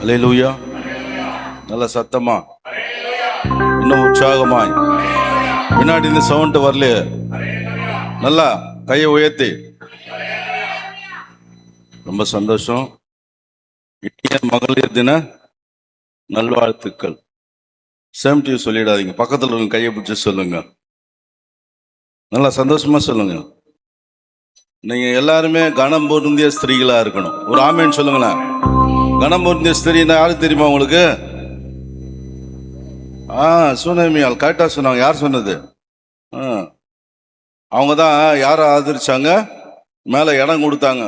அல்லேலூயா. நல்ல சத்தமா, இன்னும் உற்சாகமாய். பின்னாடி இந்த சவுண்ட் வரலையே, நல்லா கையை உயர்த்தி. ரொம்ப சந்தோஷம். மகளிர் தின நல்வாழ்த்துக்கள். சேம் டு சொல்லிடாதீங்க, பக்கத்தில் இருக்க கையை பிடிச்சி சொல்லுங்க. நல்லா சந்தோஷமா சொல்லுங்க. நீங்க எல்லாருமே கனம் பொருந்திய ஸ்திரீகளா இருக்கணும். ஒரு ஆமேன்னு சொல்லுங்களேன். கனம் பொருந்திய ஸ்திரீன்னா யாரு தெரியுமா உங்களுக்கு? சுனேமியால் கரெக்டா சொன்னாங்க. யார் சொன்னது? அவங்க தான் யாரை ஆதரிச்சாங்க? மேல இடம் கொடுத்தாங்க.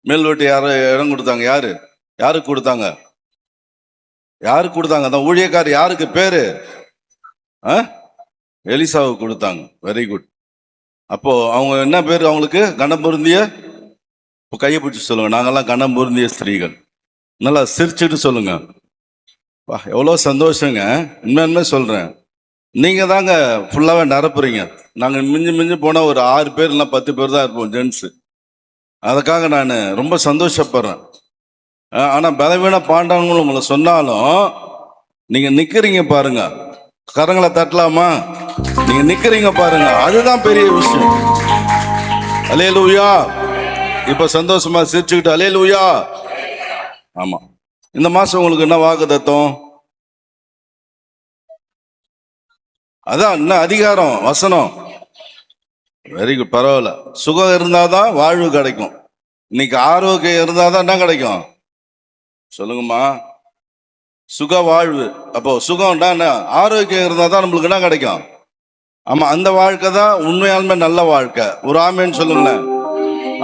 மேல் வீட்டு யார இடம் கொடுத்தாங்க? யாருக்கு கொடுத்தாங்க? யாருக்கு கொடுத்தாங்க? அந்த ஊழியக்கார் யாருக்கு பேரு? எலிசாவுக்கு கொடுத்தாங்க. Very good. அப்போ அவங்க என்ன பேரு அவங்களுக்கு? கனம் பொருந்திய. இப்போ கையை பிடிச்சி சொல்லுங்க, நாங்கெல்லாம் கனம் பொருந்திய ஸ்திரீகள். நல்லா சிரிச்சுட்டு சொல்லுங்க. எவ்வளோ சந்தோஷங்க. உண்மையுமே சொல்றேன், நீங்க தாங்க ஃபுல்லாவே நிரப்புறீங்க. நாங்க மிஞ்சி மிஞ்சி போனா ஒரு 6 பேர் இல்லை 10 பேர் தான் இருப்போம் ஜென்ஸு. அதுக்காக நான் ரொம்ப சந்தோஷப்படுறேன். ஆனா பலவீன பாண்டவங்களும் உங்களை சொன்னாலும் நீங்க நிக்கிறீங்க பாருங்க. கரங்களை தட்டலாமா? நீங்க நிக்கிறீங்க பாருங்க, அதுதான் பெரிய விஷயம். அல்லேலூயா. இப்ப சந்தோஷமா சிரிச்சுக்கிட்டு அல்லேலூயா. ஆமா, இந்த மாசம் உங்களுக்கு என்ன வாக்குத்தத்தம்? அதான் என்ன அதிகாரம், வசனம். வெரி குட், பரவாயில்ல. சுகம் இருந்தாதான் வாழ்வு கிடைக்கும். இன்னைக்கு ஆரோக்கியம் இருந்தாதான் என்ன கிடைக்கும்? சொல்லுங்கம்மா. சுக வாழ்வு. அப்போ சுகம்டா என்ன? ஆரோக்கியம் இருந்தாதான் நம்மளுக்கு என்ன கிடைக்கும்? ஆமா, அந்த வாழ்க்கை தான் உண்மையாலுமே நல்ல வாழ்க்கை. ஒரு ஆமேன்னு சொல்லுங்களேன்.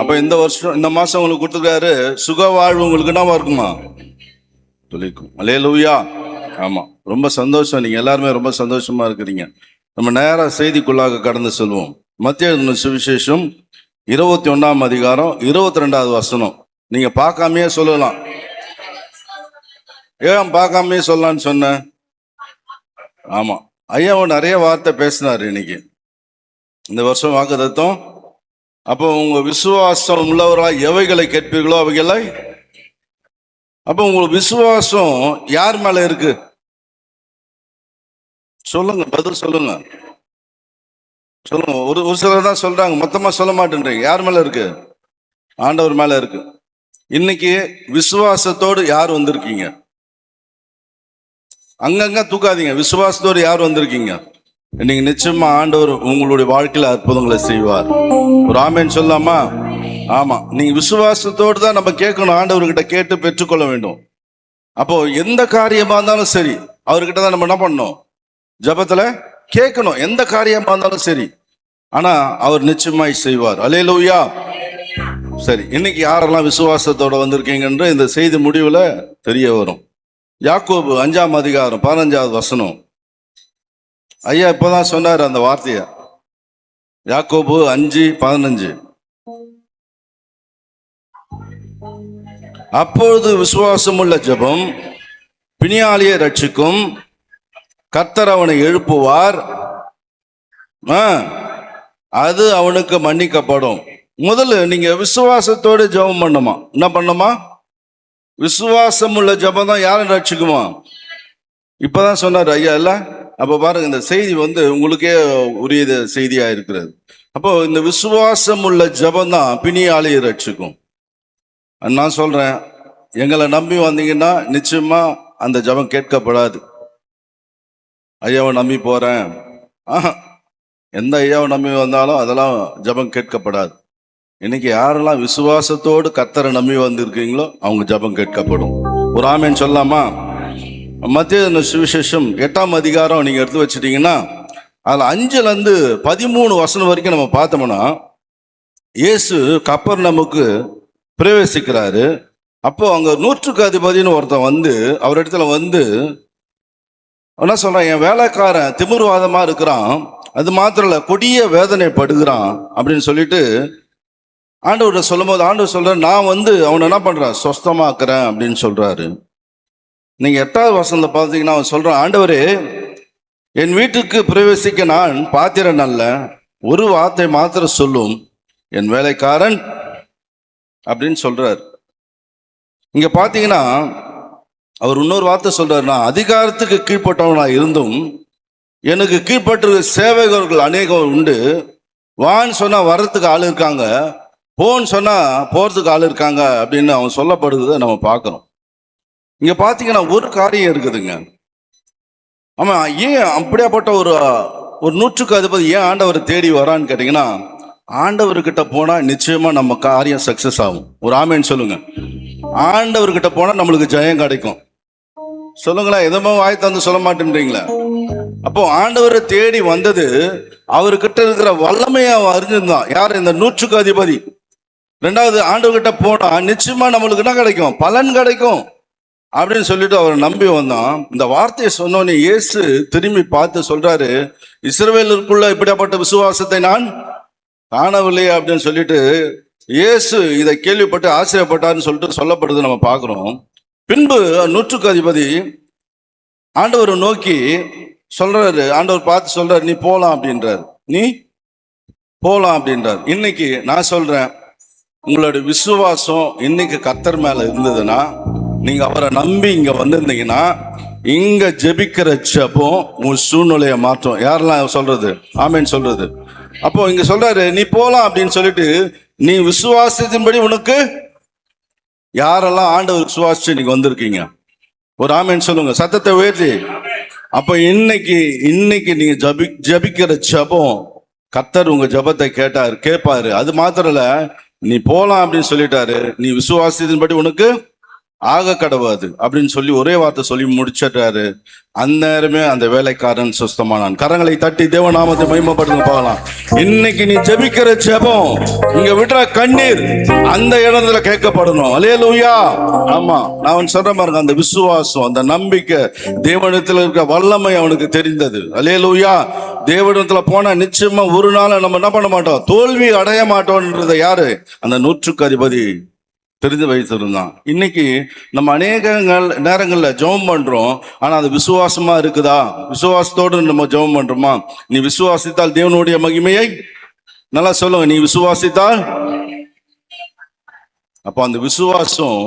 அப்ப இந்த வருஷம், இந்த மாசம் உங்களுக்கு கொடுத்துருக்காரு சுக வாழ்வு. உங்களுக்கு என்ன இருக்குமா? சொல்லிக்கும். அல்லேலூயா. ஆமா, ரொம்ப சந்தோஷம். நீங்க எல்லாருமே ரொம்ப சந்தோஷமா இருக்கிறீங்க. நம்ம நேர செய்திக்குள்ளாக கடந்து செல்வோம். மத்தேயு சுவிசேஷம் 21ஆம் அதிகாரம் 22வது வசனம். நீங்க பார்க்காமையே சொல்லலாம். ஏன் பார்க்காமையே சொல்லலான்னு சொன்ன? ஆமா, ஐயாவும் நிறைய வார்த்தை பேசினாரு இன்னைக்கு. இந்த வருஷம் வாக்குத்தத்தம். அப்போ உங்க விசுவாசம் உள்ளவர்களாய் எவைகளை கேட்பீர்களோ அவைகளை. அப்போ உங்களுக்கு விசுவாசம் யார் மேல இருக்கு? சொல்லுங்க, பதில் சொல்லுங்க. சொல்லுங்க. ஒரு சிலர் தான் சொல்றாங்க, மொத்தமா சொல்ல மாட்டேன்றீங்க. யார் மேல இருக்கு? ஆண்டவர் மேல இருக்கு. இன்னைக்கு விசுவாசத்தோடு யார் வந்திருக்கீங்க? அங்கங்க தூக்காதீங்க. விசுவாசத்தோடு யார் வந்திருக்கீங்க? இன்னைக்கு நிச்சயமா ஆண்டவர் உங்களுடைய வாழ்க்கையில அற்புதங்களை செய்வார். ஒரு ஆமேன்னு சொல்லாமா? ஆமா, நீங்க விசுவாசத்தோடு தான் நம்ம கேட்கணும். ஆண்டவர்கிட்ட கேட்டு பெற்றுக்கொள்ள வேண்டும். அப்போ எந்த காரியமா இருந்தாலும் சரி, அவர்கிட்ட தான் நம்ம என்ன பண்ணணும்? ஜபத்துல கேட்கணும். எந்த காரியமா இருந்தாலும் சரி. ஆனா அவர் நிச்சயமாய் செய்வார். அல்லேலூயா. சரி, இன்னைக்கு யாரெல்லாம் விசுவாசத்தோட வந்திருக்கீங்கன்ற இந்த செய்தி முடிவுல தெரிய வரும். யாக்கோபு 5ஆம் அதிகாரம் 15வது வசனம். ஐயா இப்பதான் சொன்னார் அந்த வார்த்தைய. யாக்கோபு 5:15. அப்பொழுது விசுவாசமுள்ள ஜெபம் பிணியாளியை ரட்சிக்கும், கர்த்தர் அவனை எழுப்புவார், அது அவனுக்கு மன்னிக்கப்படும். முதல்ல நீங்க விசுவாசத்தோடு ஜெபம் பண்ணுமா? என்ன பண்ணுமா? விசுவாசம் உள்ள ஜெபம் தான் யாரை ரட்சிக்குமா? இப்பதான் சொன்னார் ஐயா இல்ல. அப்ப பாருங்க, இந்த செய்தி உங்களுக்கே உரிய செய்தியா இருக்கிறது. அப்போ இந்த விசுவாசம் உள்ள ஜெபம் தான் பிணியாளியை ரட்சிக்கும். நான் சொல்றேன், எங்களை நம்பி வந்தீங்கன்னா நிச்சயமா அந்த ஜெபம் கேட்கப்படாது. ஐயாவை நம்பி போறேன், எந்த ஐயாவை நம்பி வந்தாலும் அதெல்லாம் ஜெபம் கேட்கப்படாது. இன்னைக்கு யாரெல்லாம் விசுவாசத்தோடு கர்த்தரை நம்பி வந்திருக்கீங்களோ அவங்க ஜெபம் கேட்கப்படும். ஒரு ஆமேன்னு சொல்லலாமா? மத்தேயு சுவிசேஷம் 8ஆம் அதிகாரம் நீங்க எடுத்து வச்சிட்டீங்கன்னா அதுல 5லேருந்து 13 வசனம் வரைக்கும் நம்ம பார்த்தோம்னா, இயேசு கப்பர்நகமுக்கு பிரவேசிக்கிறாரு. அப்போ அங்க 100க்கு அதிபதினு ஒருத்தன் அவரிடத்துல என்ன சொல்றான்? என் வேலைக்காரன் திமிர்வாதமா இருக்கிறான், அது மாத்திரம் இல்ல கொடிய வேதனைப்படுகிறான் அப்படின்னு சொல்லிட்டு ஆண்டவர்கிட்ட சொல்லும் போது ஆண்டவர் சொல்ற, நான் அவனை என்ன பண்றேன்? சொஸ்தமாக்குறேன் அப்படின்னு சொல்றாரு. நீங்க 8வது வசனத்துல பார்த்தீங்கன்னா அவன் சொல்றான், ஆண்டவரே என் வீட்டுக்கு பிரவேசிக்க நான் பாத்திரன் அல்ல, ஒரு வார்த்தை மாத்திரம் சொல்லும் என் வேலைக்காரன் அப்படின்னு சொல்றார். இங்க பாத்தீங்கன்னா அவர் இன்னொரு வார்த்தை சொல்றாரு, நான் அதிகாரத்துக்கு கீழ்பட்டவனா இருந்தும் எனக்கு கீழ்பட்டு சேவகர்கள் அநேகம் உண்டு. வான்னு சொன்னா வர்றதுக்கு ஆள் இருக்காங்க, போன்னு சொன்னா போறதுக்கு ஆள் இருக்காங்க அப்படின்னு அவன் சொல்லப்படுறதை நம்ம பார்க்கிறோம். இங்க பாத்தீங்கன்னா ஒரு காரியம் இருக்குதுங்க. ஆமா, ஏன் அப்படியாப்பட்ட ஒரு நூற்றுக்கு அதிபதி ஏன் ஆண்டவர் தேடி வரான்னு கேட்டீங்கன்னா, ஆண்டவர்கிட்ட போனா நிச்சயமா நம்ம காரியம் சக்சஸ் ஆகும். ஒரு ஆமேன்னு சொல்லுங்க. ஆண்டவர்கிட்ட போனா நம்மளுக்கு ஜெயம் கிடைக்கும். சொல்லுங்களேன், எதுவுமே வாய் தந்து சொல்ல மாட்டேன்றீங்களா? அப்போ ஆண்டவரை தேடி வந்தது அவர்கிட்ட இருக்கிற வல்லமையை அறிஞ்சிருந்தான். யார்? இந்த நூற்றுக்கு அதிபதி. ரெண்டாவது, ஆண்டவர்கிட்ட போனா நிச்சயமா நம்மளுக்கு என்ன கிடைக்கும்? பலன் கிடைக்கும் அப்படின்னு சொல்லிட்டு அவரை நம்பி வந்தான். இந்த வார்த்தையை சொன்னோன்னே இயேசு திரும்பி பார்த்து சொல்றாரு, இஸ்ரவேலுக்குள்ள இப்படியாப்பட்ட விசுவாசத்தை நான் காணவில்லை அப்படின்னு சொல்லிட்டு இயேசு இதை கேள்விப்பட்டு ஆச்சரியப்பட்டார்னு சொல்லிட்டு சொல்லப்படுது நம்ம பார்க்கிறோம். பின்பு நூற்றுக்கு அதிபதி ஆண்டவரை நோக்கி சொல்றாரு, ஆண்டவர் பார்த்து சொல்றாரு, நீ போலாம் அப்படின்றாரு. நீ போலாம் அப்படின்றார். இன்னைக்கு நான் சொல்றேன், உங்களுடைய விசுவாசம் இன்னைக்கு கர்த்தர் மேல இருந்ததுன்னா, நீங்க அவரை நம்பி இங்க வந்திருந்தீங்கன்னா, இங்க ஜெபிக்கிற ஜெபம் உங்க சூழ்நிலையை மாற்றும். யாரெல்லாம் சொல்றது? ஆமேன்னு சொல்றது. அப்போ இங்க சொல்றாரு, நீ போலாம் அப்படின்னு சொல்லிட்டு, நீ விசுவாசத்தின்படி உனக்கு யாரெல்லாம் ஆண்டவர் விசுவாசிச்சு நீங்க வந்திருக்கீங்க? ஒரு ஆமேன்னு சொல்லுங்க, சத்தத்தை உயர்த்தி. அப்ப இன்னைக்கு நீங்க ஜபிக்கிற ஜபம் கர்த்தர் உங்க ஜபத்தை கேட்பாரு. அது மாத்திரம் இல்ல, நீ போலாம் அப்படின்னு சொல்லிட்டாரு. நீ விசுவாசத்தின்படி உனக்கு ஆக கடவாது அப்படின்னு சொல்லி ஒரே வார்த்தை சொல்லி முடிச்சிட்டாரு. அந்நேரமே அந்த வேலைக்காரன் சுஸ்தமானான். கரங்களை தட்டி தேவநாமத்தை மகிமைப்படுத்த போகலாம். இன்னைக்கு நீ ஜெபிக்கிற ஜெபம், இங்க விடுற கண்ணீர் அந்த இடத்துல கேட்கப்படணும். அல்லேலூயா. ஆமா, நான் சொல்ற மாதிரி அந்த விசுவாசம், அந்த நம்பிக்கை, தேவனிடத்துல இருக்க வல்லமை அவனுக்கு தெரிந்தது. அல்லேலூயா. தேவனிடத்துல போனா நிச்சயமா ஒரு நாள் நம்ம என்ன பண்ண மாட்டோம், தோல்வி அடைய மாட்டோம்ன்றத யாரு? அந்த நூற்றுக்கு அதிபதி தெரிந்து வைத்திருந்தான். இன்னைக்கு நம்ம அநேக நேரங்கள்ல ஜெபம் பண்றோம், ஆனா அது விசுவாசமா இருக்குதா? விசுவாசத்தோடு நம்ம ஜெபம் பண்றோமா? நீ விசுவாசித்தால் தேவனுடைய மகிமையை, நல்லா சொல்லுங்க, நீ விசுவாசித்தால். அப்போ அந்த விசுவாசம்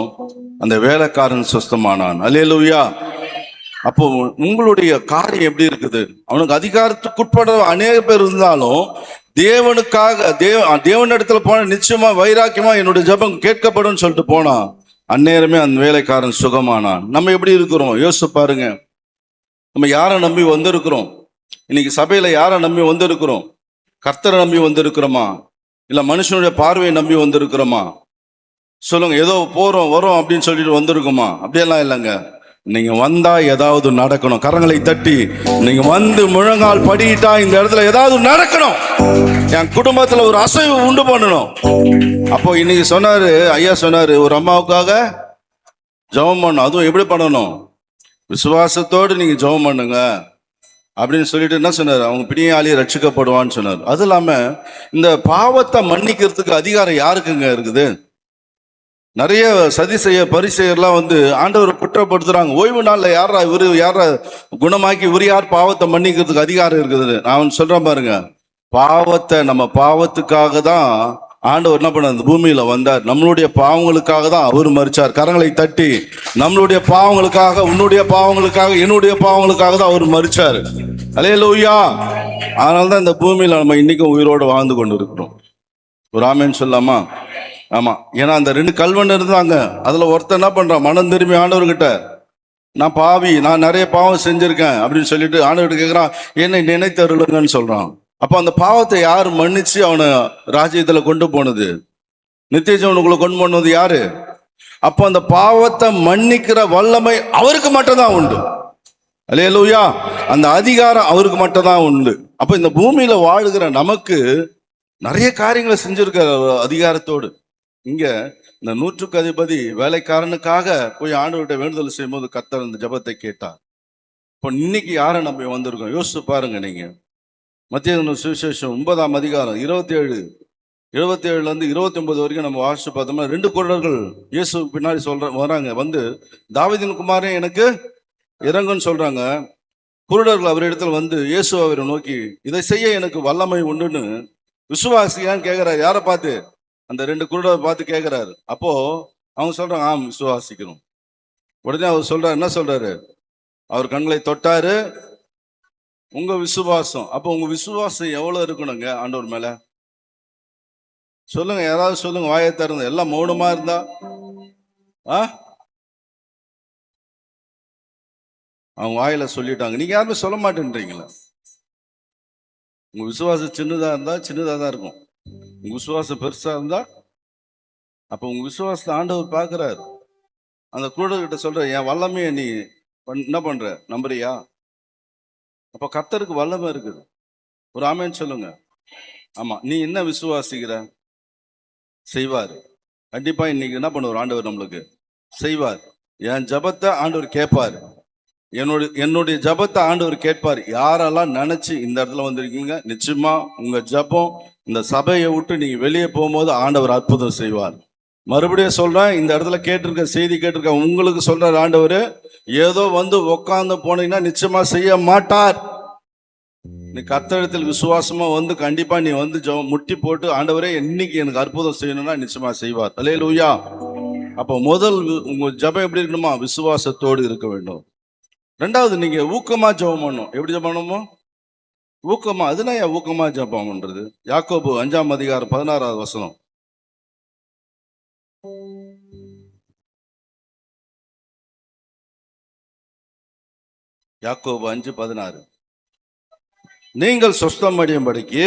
அந்த வேலைக்காரன் சுஸ்தமானான். அல்லேலூயா. அப்போ உங்களுடைய காரியம் எப்படி இருக்குது? அவனுக்கு அதிகாரத்துக்குட்பட அநேக பேர் இருந்தாலும் தேவனுக்காக தேவனிடத்துல போன நிச்சயமா வைராக்கியமா என்னுடைய ஜெபம் கேட்கப்படும் சொல்லிட்டு போனா அந்நேரமே அந்த வேலைக்காரன் சுகமானான். நம்ம எப்படி இருக்கிறோம் யோசிச்சு பாருங்க. நம்ம யாரை நம்பி வந்திருக்கிறோம்? இன்னைக்கு சபையில யாரை நம்பி வந்திருக்கிறோம்? கர்த்தரை நம்பி வந்திருக்கிறோமா, இல்ல மனுஷனுடைய பார்வையை நம்பி வந்திருக்கிறோமா? சொல்லுங்க. ஏதோ போறோம் வரோம் அப்படின்னு சொல்லிட்டு வந்திருக்குமா? அப்படியெல்லாம் இல்லைங்க. நீங்க வந்தா ஏதாவது நடக்கணும். கரங்களை தட்டி நீங்க வந்து முழங்கால் படிட்டா இந்த இடத்துல ஏதாவது நடக்கணும். என் குடும்பத்துல ஒரு அசைவு உண்டு பண்ணணும். அப்போ இன்னைக்கு சொன்னாரு, ஐயா சொன்னாரு, ஒரு அம்மாவுக்காக ஜெபம் பண்ணணும். அதுவும் எப்படி பண்ணணும்? விசுவாசத்தோடு நீங்க ஜெபம் பண்ணுங்க அப்படின்னு சொல்லிட்டு என்ன சொன்னாரு, அவங்க பிணியாளி ரட்சிக்கப்படுவான்னு சொன்னார். அது இல்லாம இந்த பாவத்தை மன்னிக்கிறதுக்கு அதிகாரம் யாருக்குங்க இருக்குது? நிறைய பரிசெயர்லாம் வந்து ஆண்டவரை குற்றப்படுத்துறாங்க. ஓய்வு நாள்ல யாரா இவரு, யாரா குணமாக்கி இவரு, யார் பாவத்தை மன்னிக்கிறதுக்கு அதிகாரம் இருக்குது? நான் சொல்றேன் பாருங்க, பாவத்தை நம்ம பாவத்துக்காக தான் ஆண்டவர் என்ன பண்ண அந்த பூமியில வந்தார். நம்மளுடைய பாவங்களுக்காக தான் அவர் மரிச்சார். கரங்களை தட்டி, நம்மளுடைய பாவங்களுக்காக, உன்னுடைய பாவங்களுக்காக, என்னுடைய பாவங்களுக்காக தான் அவர் மரிச்சார். அல்லேலூயா. அதனால்தான் இந்த பூமியில நம்ம இன்னைக்கும் உயிரோடு வாழ்ந்து கொண்டு இருக்கிறோம். ஒரு ஆமேன்னு சொல்லாமா? ஆமா. ஏன்னா அந்த 2 கல்வன் இருந்தாங்க. அதுல ஒருத்தர் என்ன பண்றான், மனம் திரும்பி ஆண்டவர்கிட்ட, நான் பாவி, நான் நிறைய பாவம் செஞ்சிருக்கேன் அப்படின்னு சொல்லிட்டு ஆண்டவர்கிட்ட கேட்கிறான், என்னை நினைத்தருளுங்கன்னு சொல்றான். அப்ப அந்த பாவத்தை யாரு மன்னிச்சு அவனை ராஜ்யத்துல கொண்டு போனது? நித்திய ஜீவனுக்குள்ள கொண்டு போனது யாரு? அப்ப அந்த பாவத்தை மன்னிக்கிற வல்லமை அவருக்கு மட்டும்தான் உண்டு. அல்லேலூயா. அந்த அதிகாரம் அவருக்கு மட்டும்தான் உண்டு. அப்ப இந்த பூமியில வாழுகிற நமக்கு நிறைய காரியங்களை செஞ்சிருக்க அதிகாரத்தோடு. இங்க இந்த நூற்றுக்கு அதிபதி வேலைக்காரனுக்காக போய் ஆண்டவர்கிட்ட வேண்டுதல் செய்யும் போது கர்த்தர் இந்த ஜெபத்தை கேட்டார். இப்போ இன்னைக்கு யாரை நம்பி வந்திருக்கோம் யோசிச்சு பாருங்க. நீங்க மத்திய சுவிசேஷம் 9ஆம் அதிகாரம் 77ல இருந்து 29 வரைக்கும் நம்ம வாசிச்சு பார்த்தோம்னா, 2 குருடர்கள் இயேசு பின்னாடி வராங்க. வந்து தாவீதின் குமாரே எனக்கு இறங்குன்னு சொல்றாங்க. குருடர்கள் அவரிடத்துல வந்து இயேசு அவரை நோக்கி இதை செய்ய எனக்கு வல்லமை உண்டுன்னு விசுவாசியான்னு கேட்கிறாரு. யாரை பார்த்து? அந்த 2 குருடரை பார்த்து கேட்கிறாரு. அப்போ அவங்க சொல்றாங்க, ஆம் விசுவாசிக்கணும். உடனே அவர் சொல்றாரு, என்ன சொல்றாரு? அவர் கண்களை தொட்டாரு. உங்க விசுவாசம், அப்போ உங்க விசுவாசம் எவ்வளவு இருக்கணுங்க ஆண்டவர் மேல? சொல்லுங்க, யாராவது சொல்லுங்க, வாயை திறந்து. எல்லாம் மௌனமா இருந்தா அவங்க வாயில சொல்லிட்டாங்க. நீங்க யாருமே சொல்ல மாட்டேன்றீங்களா? உங்க விசுவாசம் சின்னதா இருந்தா சின்னதா தான் இருக்கும். உங்க விசுவாசம் பெருசா இருந்தா, அப்ப உங்க விசுவாசத்தை ஆண்டவர் பார்க்கிறாரு. அந்த குருடர்கிட்ட சொல்ற, என் வல்லமையை நீ என்ன பண்ற, நம்புறியா? அப்ப கர்த்தருக்கு வல்லமை இருக்குது. ஒரு ஆமேன்னு சொல்லுங்க. ஆமா, நீ என்ன விசுவாசிக்கிற? செய்வார். கண்டிப்பா இன்னைக்கு என்ன பண்ணுவார் ஆண்டவர்? நம்மளுக்கு செய்வார். என் ஜபத்தை ஆண்டவர் கேட்பார். என்னுடைய ஜபத்தை ஆண்டவர் கேட்பார். யாரெல்லாம் நினைச்சு இந்த இடத்துல வந்திருக்கீங்க, நிச்சயமா உங்க ஜபம் இந்த சபையை விட்டு நீங்க வெளியே போகும்போது ஆண்டவர் அற்புதம் செய்வார். மறுபடியும் சொல்றேன், இந்த இடத்துல கேட்டிருக்க செய்தி கேட்டிருக்க உங்களுக்கு சொல்றார் ஆண்டவர், ஏதோ வந்து உட்கார்ந்து போனீங்கன்னா நிச்சயமா செய்ய மாட்டார். நீ கர்த்தரிடத்தில் விசுவாசமா வந்து கண்டிப்பா நீ வந்து முட்டி போட்டு, ஆண்டவரே இன்னைக்கு எனக்கு அற்புதம் செய்யணும்னா நிச்சயமா செய்வார். அல்லேலூயா. அப்போ முதல் உங்க ஜபம் எப்படி இருக்கணுமா? விசுவாசத்தோடு இருக்க வேண்டும். 2வது, நீங்க ஊக்கமா ஜெபம் பண்ணணும். எப்படி ஜெபம் பண்ணணுமோ? ஊக்கமா. அதுனா ஊக்கமா ஜெபம் பண்றது. யாக்கோபு 5ஆம் அதிகாரம் 16வது வசனம். யாக்கோபு 5:16. நீங்கள் சொஸ்தம் அடையும்படிக்கு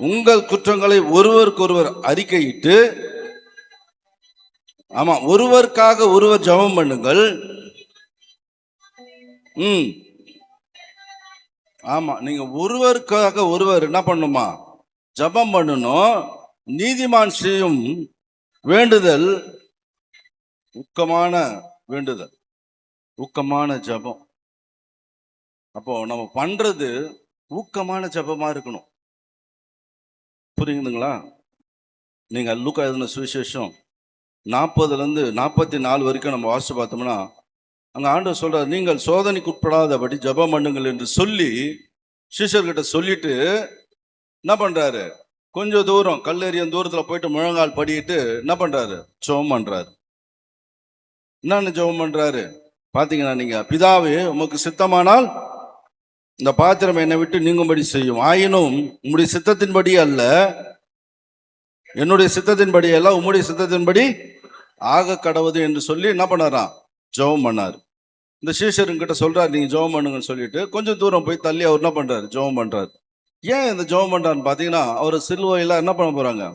உங்கள் குற்றங்களை ஒருவருக்கொருவர் அறிக்கையிட்டு, ஆமா, ஒருவருக்காக ஒருவர் ஜெபம் பண்ணுங்கள். ஆமா, நீங்க ஒருவருக்காக ஒருவர் என்ன பண்ணுமா? ஜெபம் பண்ணணும். நீதிமான் செய்யும் வேண்டுதல் ஊக்கமான வேண்டுதல், ஊக்கமான ஜெபம். அப்போ நம்ம பண்றது ஊக்கமான ஜெபமா இருக்கணும். புரியுதுங்களா? நீங்க லூக்கா எழுதின சுவிசேஷம் 40லேருந்து 44 வரைக்கும் நம்ம வாசிச்சு பார்த்தோம்னா, அங்க ஆண்டவர் சொல்றாரு, நீங்கள் சோதனைக்கு உட்படாதபடி ஜெபம் பண்ணுங்கள் என்று சொல்லி சீஷர்கிட்ட சொல்லிட்டு என்ன பண்றாரு? கொஞ்சம் தூரம் கல்லெறியும் தூரத்துல போயிட்டு முழங்கால் படிட்டு என்ன பண்றாரு? ஜெபம் பண்றாரு. என்னன்னு ஜெபம் பண்றாரு பாத்தீங்கன்னா, நீங்க பிதாவே உமக்கு சித்தமானால் இந்த பாத்திரம் என்னை விட்டு நீங்கும்படி செய்யும், ஆயினும் உம்முடைய சித்தத்தின்படி அல்ல, என்னுடைய சித்தத்தின்படி அல்ல, உம்முடைய சித்தத்தின்படி ஆக கடவுது என்று சொல்லி என்ன பண்ணாராம்? ஜெபம் பண்ணாரு. இந்த சீஷருங்கிட்ட சொல்றாரு, நீங்க ஜெபம் பண்ணுங்கன்னு சொல்லிட்டு கொஞ்சம் தூரம் போய் தள்ளி அவர் என்ன பண்றாரு? ஜெபம் பண்றாரு. ஏன் இந்த ஜெபம் பண்றாருன்னு பாத்தீங்கன்னா, அவர் சிலுவையில என்ன பண்ண போறாங்க?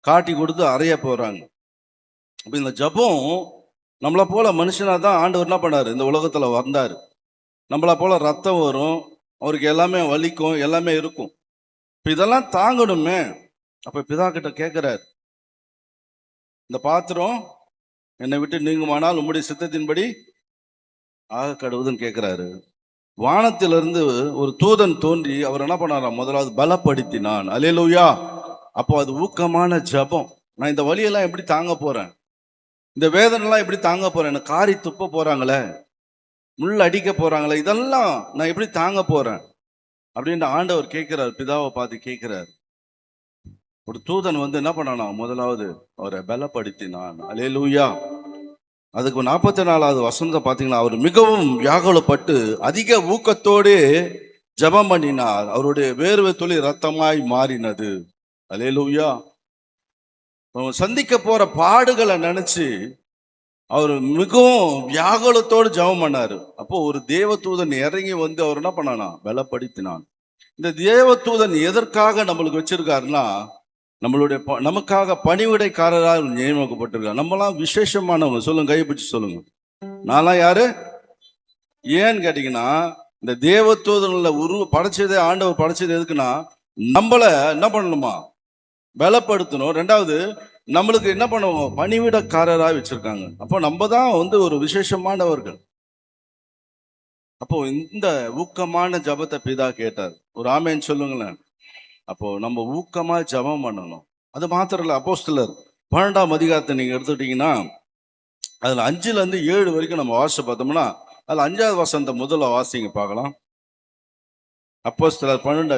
காட்டி கொடுத்து அறைய போறாங்க. அப்ப இந்த ஜெபம் நம்மளை போல மனுஷனா தான் ஆண்டவர் என்ன பண்ணாரு? இந்த உலகத்துல வந்தாரு. நம்மளை போல ரத்தம் வரும், அவருக்கு எல்லாமே வலிக்கும், எல்லாமே இருக்கும். இப்ப இதெல்லாம் தாங்கணுமே. அப்ப பிதா கிட்ட கேட்கிறாரு, இந்த பாத்திரம் என்னை விட்டு நீங்குமானால் உம்முடைய சித்தத்தின்படி ஆக கடவுதுன்னு கேட்கிறாரு. வானத்திலிருந்து ஒரு தூதன் தோன்றி அவர் என்ன பண்ணாராம்? முதலாவது பலப்படுத்தினான். அல்லேலூயா. அப்போ அது ஊக்கமான ஜெபம். நான் இந்த வலியெல்லாம் எப்படி தாங்க போறேன்? இந்த வேதனைலாம் எப்படி தாங்க போறேன்? எனக்கு காரி துப்ப போறாங்களே, முள் அடிக்க போறாங்களே, இதெல்லாம் நான் எப்படி தாங்க போறேன் அப்படின்னு ஆண்டவர் கேட்கிறார். பிதாவை பார்த்து கேட்கிறார். ஒரு தூதன் வந்து என்ன பண்ணானா? முதலாவது அவரை பலப்படுத்தினான். அல்லேலூயா. அதுக்கு 44வது வசனத்தை பார்த்தீங்கன்னா, அவர் மிகவும் வியாகுலப்பட்டு அதிக ஊக்கத்தோடு ஜெபம் பண்ணினார். அவருடைய வேர்வை துளி ரத்தமாய் மாறினது. அல்லேலூயா. சந்திக்க போற பாடுகளை நினைச்சு அவர் மிகவும் வியாகுலத்தோடு ஜெபம் பண்ணாரு. அப்போ ஒரு தேவதூதன் இறங்கி வந்து அவர் என்ன பண்ணானா? பலப்படுத்தினான். இந்த தேவதூதன் எதற்காக நம்மளுக்கு வச்சிருக்காருன்னா, நம்மளுடைய நமக்காக பணிவிடைக்காரராக நியமிக்கப்பட்டிருக்காங்க. நம்மளாம் விசேஷமானவங்க. சொல்லுங்க, கைப்பிடிச்சு சொல்லுங்க. நான்லாம் யாரு? ஏன்னு கேட்டீங்கன்னா, இந்த தேவதூதன்ல படைச்சதே ஆண்டவர் படைச்சது எதுக்குன்னா, நம்மள என்ன பண்ணணுமா? பலப்படுத்தணும். 2வது, நம்மளுக்கு என்ன பண்ணுவோம்? பணிவிடக்காரராக வச்சிருக்காங்க. அப்போ நம்ம தான் வந்து ஒரு விசேஷமானவர்கள். அப்போ இந்த ஊக்கமான ஜபத்தை பிதா கேட்டார். ஒரு ஆமேன்னு சொல்லுங்களேன். அப்போ நம்ம ஊக்கமா ஜெபம் பண்ணணும். அது மாத்திரம் இல்லை, அப்போஸ்தலர் 12ஆம் அதிகாரத்தை நீங்க எடுத்துட்டீங்கன்னா, அதுல 5லேருந்து 7 வரைக்கும் நம்ம வாசிச்சு பார்த்தோம்னா, அதுல 5வது வசனத்தை முதல்ல வாசிங்க பார்க்கலாம். அப்போஸ்தலர் 12.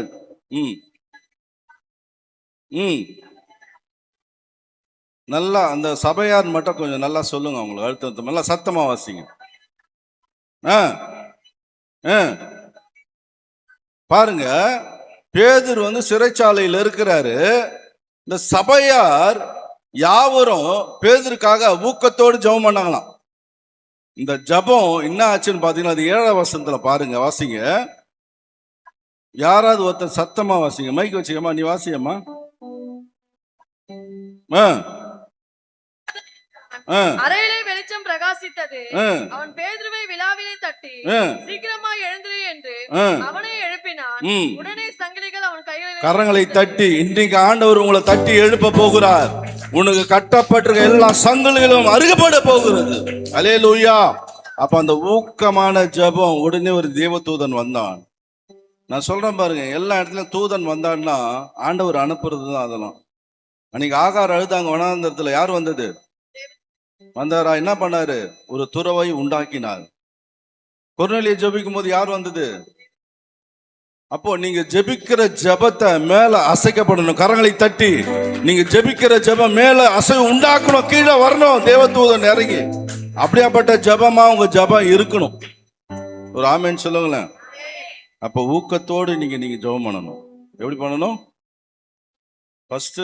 நல்லா அந்த சபையார் மட்டும் கொஞ்சம் நல்லா சொல்லுங்க, அவங்களுக்கு அழுத்தம் நல்லா சத்தமா வாசிங்க. பாருங்க, பேதுரு சிறைச்சாலையில் இருக்கிறாரு. இந்த சபையார் யாவரும் பேதுருக்காக ஊக்கத்தோடு ஜெபம் பண்ணாங்களாம். இந்த ஜெபம் என்ன ஆச்சுன்னு பாத்தீங்கன்னா அது 7வது வசனத்துல பாருங்க, வாசிங்க. யாராவது ஒருத்தர் சத்தமா வாசிங்க, மைக் வச்சுக்கம்மா, நீ வாசியம்மா. அறையிலே வெளிச்சம் பிரகாசித்தது. அவன் பேதுருவை விலாவிலே தட்டி சீக்கிரமா எழுந்திரு என்று அவனை எழுப்பினான். உடனே சங்கிலிகள் அவன் கைகளில் கரங்களை தட்டி, இன்றைக்கு ஆண்டவர் உங்களை தட்டி எழுப்ப போகிறார். உனக்கு கட்டப்பட்டிருக்க எல்லா சங்கிலிகளும் அறுக்கப்பட போகிறது. அல்லேலூயா. அப்ப அந்த ஊக்கமான ஜெபம், உடனே ஒரு தேவதூதன் வந்தான். நான் சொல்றேன் பாருங்க, எல்லா இடத்துலயும் தூதன் வந்தான்னா ஆண்டவர் அனுப்புறது தான். அதெல்லாம் அன்னைக்கு ஆகார் அழுதாங்க வனாந்தரத்துல, யார் வந்தது? வந்தாரா? என்ன பண்ணாரு? ஒரு துறவை உண்டாக்கினார். கொர்நேலியை ஜெபிக்கும் போது யார் வந்தது? அப்போ நீங்க ஜெபிக்கிற ஜெபத்தை மேல அசைக்கப்படணும். கரங்களை தட்டி நீங்க ஜெபிக்கிற ஜெபம் மேல அசை உண்டாக்கணும், கீழே வரணும், தேவதூதன் இறங்கி. அப்படியாப்பட்ட ஜெபமா உங்க ஜெபம் இருக்கணும். ஒரு ஆமேன்னு சொல்லுங்களேன். அப்ப ஊக்கத்தோடு நீங்க ஜெபம் பண்ணணும். எப்படி பண்ணணும்? ஃபர்ஸ்ட்,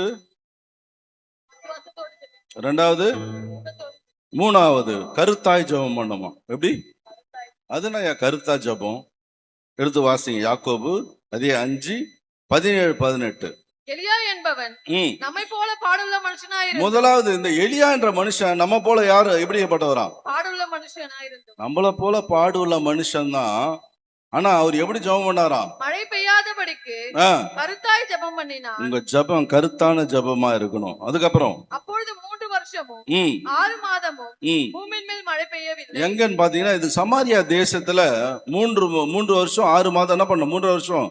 2வது, 3வது கருத்தாய் ஜெபம் பண்ணணுமா? எப்படி? அதுனா கருத்தா ஜெபம் எடுத்து வாசிங்க. யாக்கோபு 5:17-18. எலியா என்பவன் நம்மை போல பாடுள்ள மனுஷனாயிருந்து. முதலாவது இந்த எலியா என்ற மனுஷன் நம்ம போல யாரு எப்படிப்பட்டவரா? பாடுள்ள மனுஷனாயிருந்து. நம்மள போல பாடுள்ள மனுஷன் தான். ஆனா அவர் எப்படி ஜெபம் பண்ணாராம்? மழை பெய்யாதபடிக்கு கருத்தாய் ஜெபம் பண்ணினார். உங்க ஜெபம் கருத்தான ஜெபமா இருக்கணும். அதுக்கப்புறம் அப்பொழுது 3 வருஷமும் 6 மாதமும் பூமியின் மேல் மழை பெய்யவில்லை. எங்கன்னு பாத்தீங்கன்னா இது சமாரியா தேசத்துல 3 வருஷம் 6 மாதம் என்ன பண்ண? 3 வருஷம்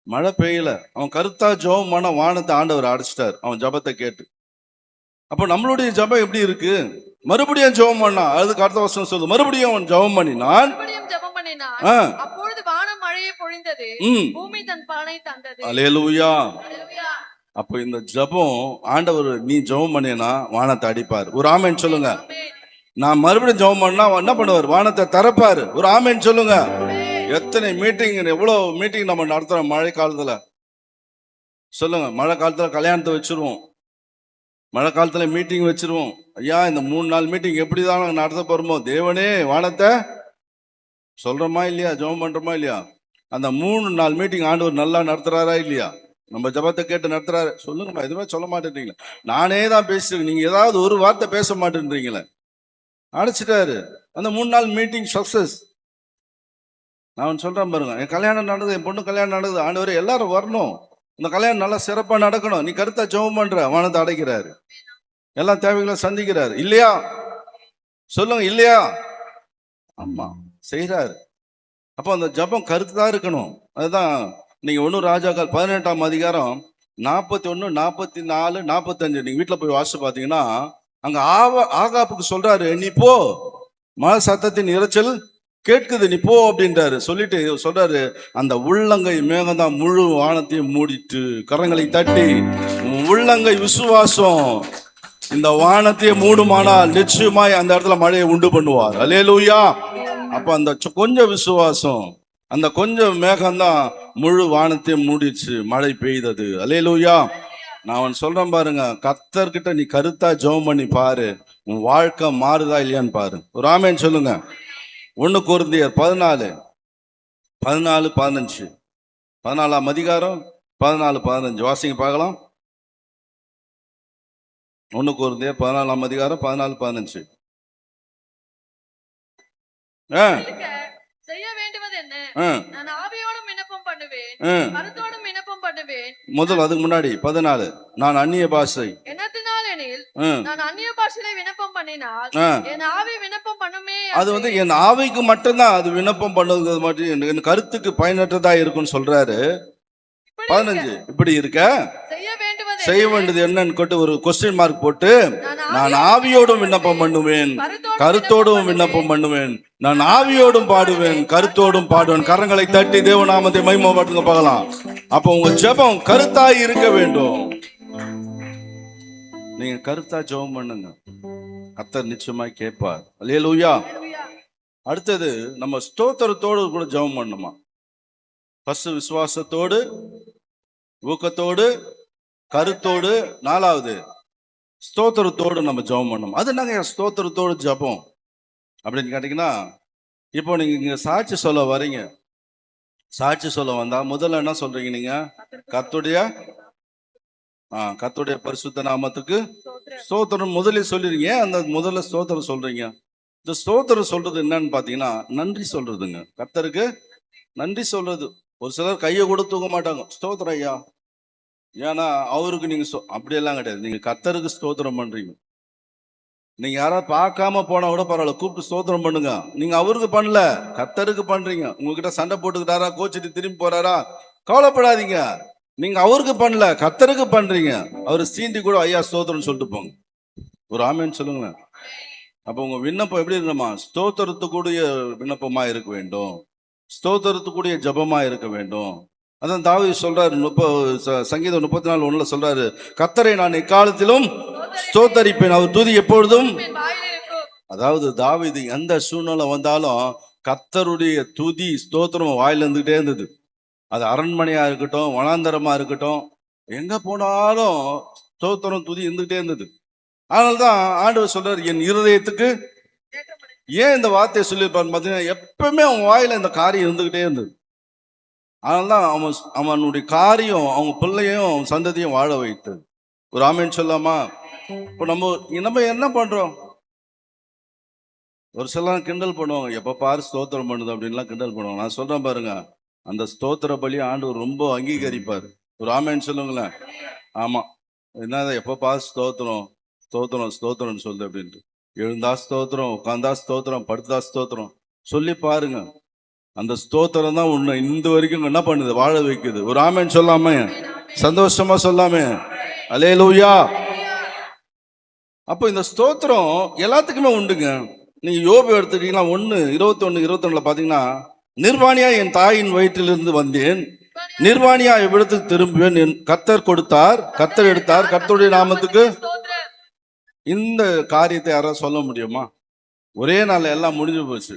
மழை பெய்யல. அவன் கருத்தா ஜெபம் பண்ண வானத்தை ஆண்டவர் அடைச்சிட்டார் அவன் ஜெபத்தை கேட்டு. அப்ப நம்மளுடைய ஜெபம் எப்படி இருக்கு? மறுபடியும் ஜெபம் பண்ணா, அதுக்கு அடுத்த வருஷம் சொல்லுது, மறுபடியும் அவன் ஜெபம் பண்ணினான். அப்பொழுது வானம் மழையை பொழிந்தது, பூமி தன் பலனை தந்தது. அல்லேலூயா. அப்ப இந்த ஜெபம் ஆண்டவர், நீ ஜெபம் பண்ணினா வானத்தை அடிப்பார். ஒரு ஆமேன் சொல்லுங்க. நான் மறுபடியும் ஜெபம் பண்ணா என்ன பண்ணுவார்? வானத்தை திறப்பாரு. ஒரு ஆமேன் சொல்லுங்க. எத்தனை மீட்டிங், எவ்வளவு மீட்டிங் நம்ம நடத்துறோம் மழை காலத்துல. சொல்லுங்க, மழை காலத்துல கல்யாணத்தை வச்சிருவோம், மழை காலத்துல மீட்டிங் வச்சிருவோம். ஐயா இந்த 3 நாள் மீட்டிங் எப்படிதான் நாங்க நடத்த போறோமோ, தேவனே வானத்தை சொல்றோமா இல்லையா? ஜெபம் பண்றோமா இல்லையா? அந்த 3 நாள் மீட்டிங் ஆண்டவர் நல்லா நடத்துறாரா இல்லையா? நம்ம ஜெபத்தை கேட்டு நடத்துறாரு. சொல்லுங்கம்மா, எதுவுமே சொல்ல மாட்டேன்றீங்களே. நானே தான் பேசுறேன், நீங்க ஏதாவது ஒரு வார்த்தை பேச மாட்டேன்றீங்களே. அடைச்சிட்டாரு. அந்த 3 நாள் மீட்டிங் சக்சஸ். நான் சொல்றேன் பாருங்க, என் கல்யாணம் நடக்குது, என் பொண்ணு கல்யாணம் நடக்குது, ஆண்டவரே எல்லாரும் வரணும், இந்த கல்யாணம் நல்லா சிறப்பா நடக்கணும். நீ கருத்தா ஜெபம் பண்ற, வானத்தை அடைக்கிறாரு, எல்லா தேவைகளும் சந்திக்கிறாரு. இல்லையா? சொல்லுங்க, இல்லையா? ஆமா, செய்யறாரு. அப்போ அந்த ஜெபம் கருத்துதான் இருக்கணும். அதுதான் நீங்க 1 ராஜாக்கள் 18ஆம் அதிகாரம் 41, 44, 45 நீங்க வீட்டுல போய் வாசிச்சு பாத்தீங்கன்னா, அங்க ஆகாப்புக்கு சொல்றாரு, நீ போ, மழை சத்தத்தின் இரைச்சல் கேட்குது, நீ போ அப்படின்றாரு. சொல்லிட்டு சொல்றாரு, அந்த உள்ளங்கை மேகம் தான் முழு வானத்தையும் மூடிட்டு. கரங்களை தட்டி, உள்ளங்கை விசுவாசம் இந்த வானத்தையே மூடுமானால் நிச்சயமாய் அந்த இடத்துல மழையை உண்டு பண்ணுவார். அல்லேலூயா. அப்ப அந்த கொஞ்சம் விசுவாசம், அந்த கொஞ்சம் மேகம்தான் முழு வானத்தையும் மூடிச்சு, மழை பெய்தது. அல்லேலூயா. நான் சொல்றேன் பாருங்க, கர்த்தர்கிட்ட நீ கருத்தா ஜெபம் பண்ணி பாரு, உன் வாழ்க்கை மாறுதா இல்லையான்னு பாரு. ஒரு ஆமென் சொல்லுங்க. 1 கொரிந்தியர் 14:15 14ஆம் அதிகாரம் 14-15 வாசிங்க பார்க்கலாம். 1 கொரிந்தியர் 14ஆம் அதிகாரம் 14-15. செய்ய வேண்டுவது என்ன? நான் ஆவியோடும் விண்ணப்பம் பண்ணுவேன், கருத்தோடும் விண்ணப்பம் பண்ணுவேன். முதல் அதுக்கு முன்னாடி 14, நான் அந்நிய பாஷை என்னத்தினால் எனில் நான் அந்நிய பாஷையிலே விண்ணப்பம் பண்ணினால் என் ஆவி விண்ணப்பம் பண்ணுமே. அது என் ஆவிக்கு மட்டும்தான் அது விண்ணப்பம் பண்ணுறது மட்டும், என் கருத்துக்கு பயனற்றதா இருக்குன்னு சொல்றாரு. 15 இப்படி இருக்க செய்ய வேண்டியது என்னன்னு கொண்டு ஒரு கொஸ்டின் மார்க் போட்டு, நான் ஆவியோடும் விண்ணப்பம் பண்ணுவேன், கருத்தோடும் விண்ணப்பம் பண்ணுவேன், நான் ஆவியோடும் பாடுவேன், கருத்தோடும் பாடுவேன். கரங்களை தட்டி தேவநாமத்தை மகிமைப்படுத்துங்க பார்க்கலாம். அப்போ உங்க ஜெபம் கருத்தாய் இருக்க வேண்டும். நீங்க கருத்தா ஜெபம் பண்ணுங்க, கர்த்தர் நிச்சயமாய் கேட்பார். அல்லேலூயா. அடுத்தது நம்ம ஸ்தோத்திரத்தோடு கூட ஜெபம் பண்ணுமா. ஃபர்ஸ்ட் விசுவாசத்தோடு, ஊக்கத்தோடு, கருத்தோடு, நாலாவது ஸ்தோத்திரத்தோடு நம்ம ஜெபம் பண்ணணும். அது நாங்க ஸ்தோத்திரத்தோடு ஜெபம் அப்படின்னு கேட்டீங்கன்னா, இப்போ நீங்க இங்க சாட்சி சொல்ல வரீங்க, சாட்சி சொல்ல வந்தா முதல்ல என்ன சொல்றீங்க நீங்க? கர்த்தருடைய பரிசுத்த நாமத்துக்கு ஸ்தோத்திரம் முதலில் சொல்லிருங்க. அந்த முதல்ல ஸ்தோத்திரம் சொல்றீங்க. இந்த ஸ்தோத்திரம் சொல்றது என்னன்னு பாத்தீங்கன்னா, நன்றி சொல்றதுங்க. கர்த்தருக்கு நன்றி சொல்றது. ஒரு சிலர் கையை கூட தூக்க மாட்டாங்க, ஸ்தோத்திரம் ஐயா. ஏன்னா அவருக்கு நீங்க அப்படியெல்லாம் கிடையாது. நீங்க கர்த்தருக்கு ஸ்தோத்திரம் பண்றீங்க. நீங்க யாராவது பார்க்காம போனா கூட பரவாயில்ல, கூப்பிட்டு ஸ்தோத்திரம் பண்ணுங்க. நீங்க அவருக்கு பண்ணல, கர்த்தருக்கு பண்றீங்க. உங்ககிட்ட சண்டை போட்டுக்கிட்டாரா, கோச்சிட்டு திரும்பி போறாரா, கவலைப்படாதீங்க. நீங்க அவருக்கு பண்ணல, கர்த்தருக்கு பண்றீங்க. அவரு சீண்டி கூட ஐயா ஸ்தோத்திரம் சொல்லிட்டு போங்க. ஒரு ஆமேன்னு சொல்லுங்களேன். அப்ப உங்க விண்ணப்பம் எப்படி இருக்கணுமா? ஸ்தோத்திரத்துக்குரிய விண்ணப்பமா இருக்க வேண்டும், ஸ்தோத்திரத்துக்குரிய ஜபமா இருக்க வேண்டும். அதான் தாவீது சொல்றாரு, சங்கீதம் 34:1 சொல்றாரு, கர்த்தரை நான் எக்காலத்திலும் ஸ்தோத்தரிப்பேன், அவர் துதி எப்பொழுதும். அதாவது தாவீது எந்த சூழ்நிலை வந்தாலும் கர்த்தருடைய துதி ஸ்தோத்திரம் வாயில இருந்துகிட்டே இருந்தது. அது அரண்மனையா இருக்கட்டும், வனாந்தரமா இருக்கட்டும், எங்க போனாலும் ஸ்தோத்திரம் துதி இருந்துகிட்டே இருந்தது. அதனால்தான் ஆண்டவர் சொல்றாரு, என் இருதயத்துக்கு ஏன் இந்த வார்த்தையை சொல்லியிருப்பான்னு பார்த்தீங்கன்னா, எப்பவுமே அவன் வாயில இந்த காரியம் இருந்துகிட்டே இருந்தது. அதனால்தான் அவனுடைய காரியம் அவங்க பிள்ளையும் அவன் சந்ததியும் வாழ வைத்தது. ஒரு ஆமேன்னு சொல்லாமா? இப்போ நம்ம என்ன பண்றோம்? ஒரு சிலர் கிண்டல் பண்ணுவாங்க, எப்ப பாரு ஸ்தோத்திரம் பண்ணுது அப்படின்லாம் கிண்டல் பண்ணுவாங்க. நான் சொல்றேன் பாருங்க, அந்த ஸ்தோத்திர பலியை ஆண்டவர் ரொம்ப அங்கீகரிப்பார். ஒரு ஆமேன்னு சொல்லுங்களேன். ஆமா, என்னதான் எப்ப பாரு ஸ்தோத்திரம் ஸ்தோத்திரம் ஸ்தோத்திரம்னு சொல்லுது அப்படின்ட்டு. எழுந்தா ஸ்தோத்திரம், உட்காந்தா ஸ்தோத்திரம், படுத்தா ஸ்தோத்திரம் சொல்லி பாருங்க. அந்த ஸ்தோத்திரம் தான் உன்னை இந்த வரைக்கும் என்ன பண்ணுது? வாழ வைக்குது. ஒரு ஆமேன்னு சொல்லாமே, சந்தோஷமா சொல்லாமே. அல்லேலூயா. அப்போ இந்த ஸ்தோத்திரம் எல்லாத்துக்குமே உண்டுங்க. நீங்க யோபு எடுத்துட்டீங்கன்னா 1:21-22 பாத்தீங்கன்னா, நிர்வாணியா என் தாயின் வயிற்றிலிருந்து வந்தேன், நிர்வாணியா இவ்விடத்துக்கு திரும்புவேன், என் கர்த்தர் கொடுத்தார், கர்த்தர் எடுத்தார், கர்த்தருடைய நாமத்துக்கு. இந்த காரியத்தை யாராவது சொல்ல முடியுமா? ஒரே நாள் எல்லாம் முடிஞ்சு போச்சு.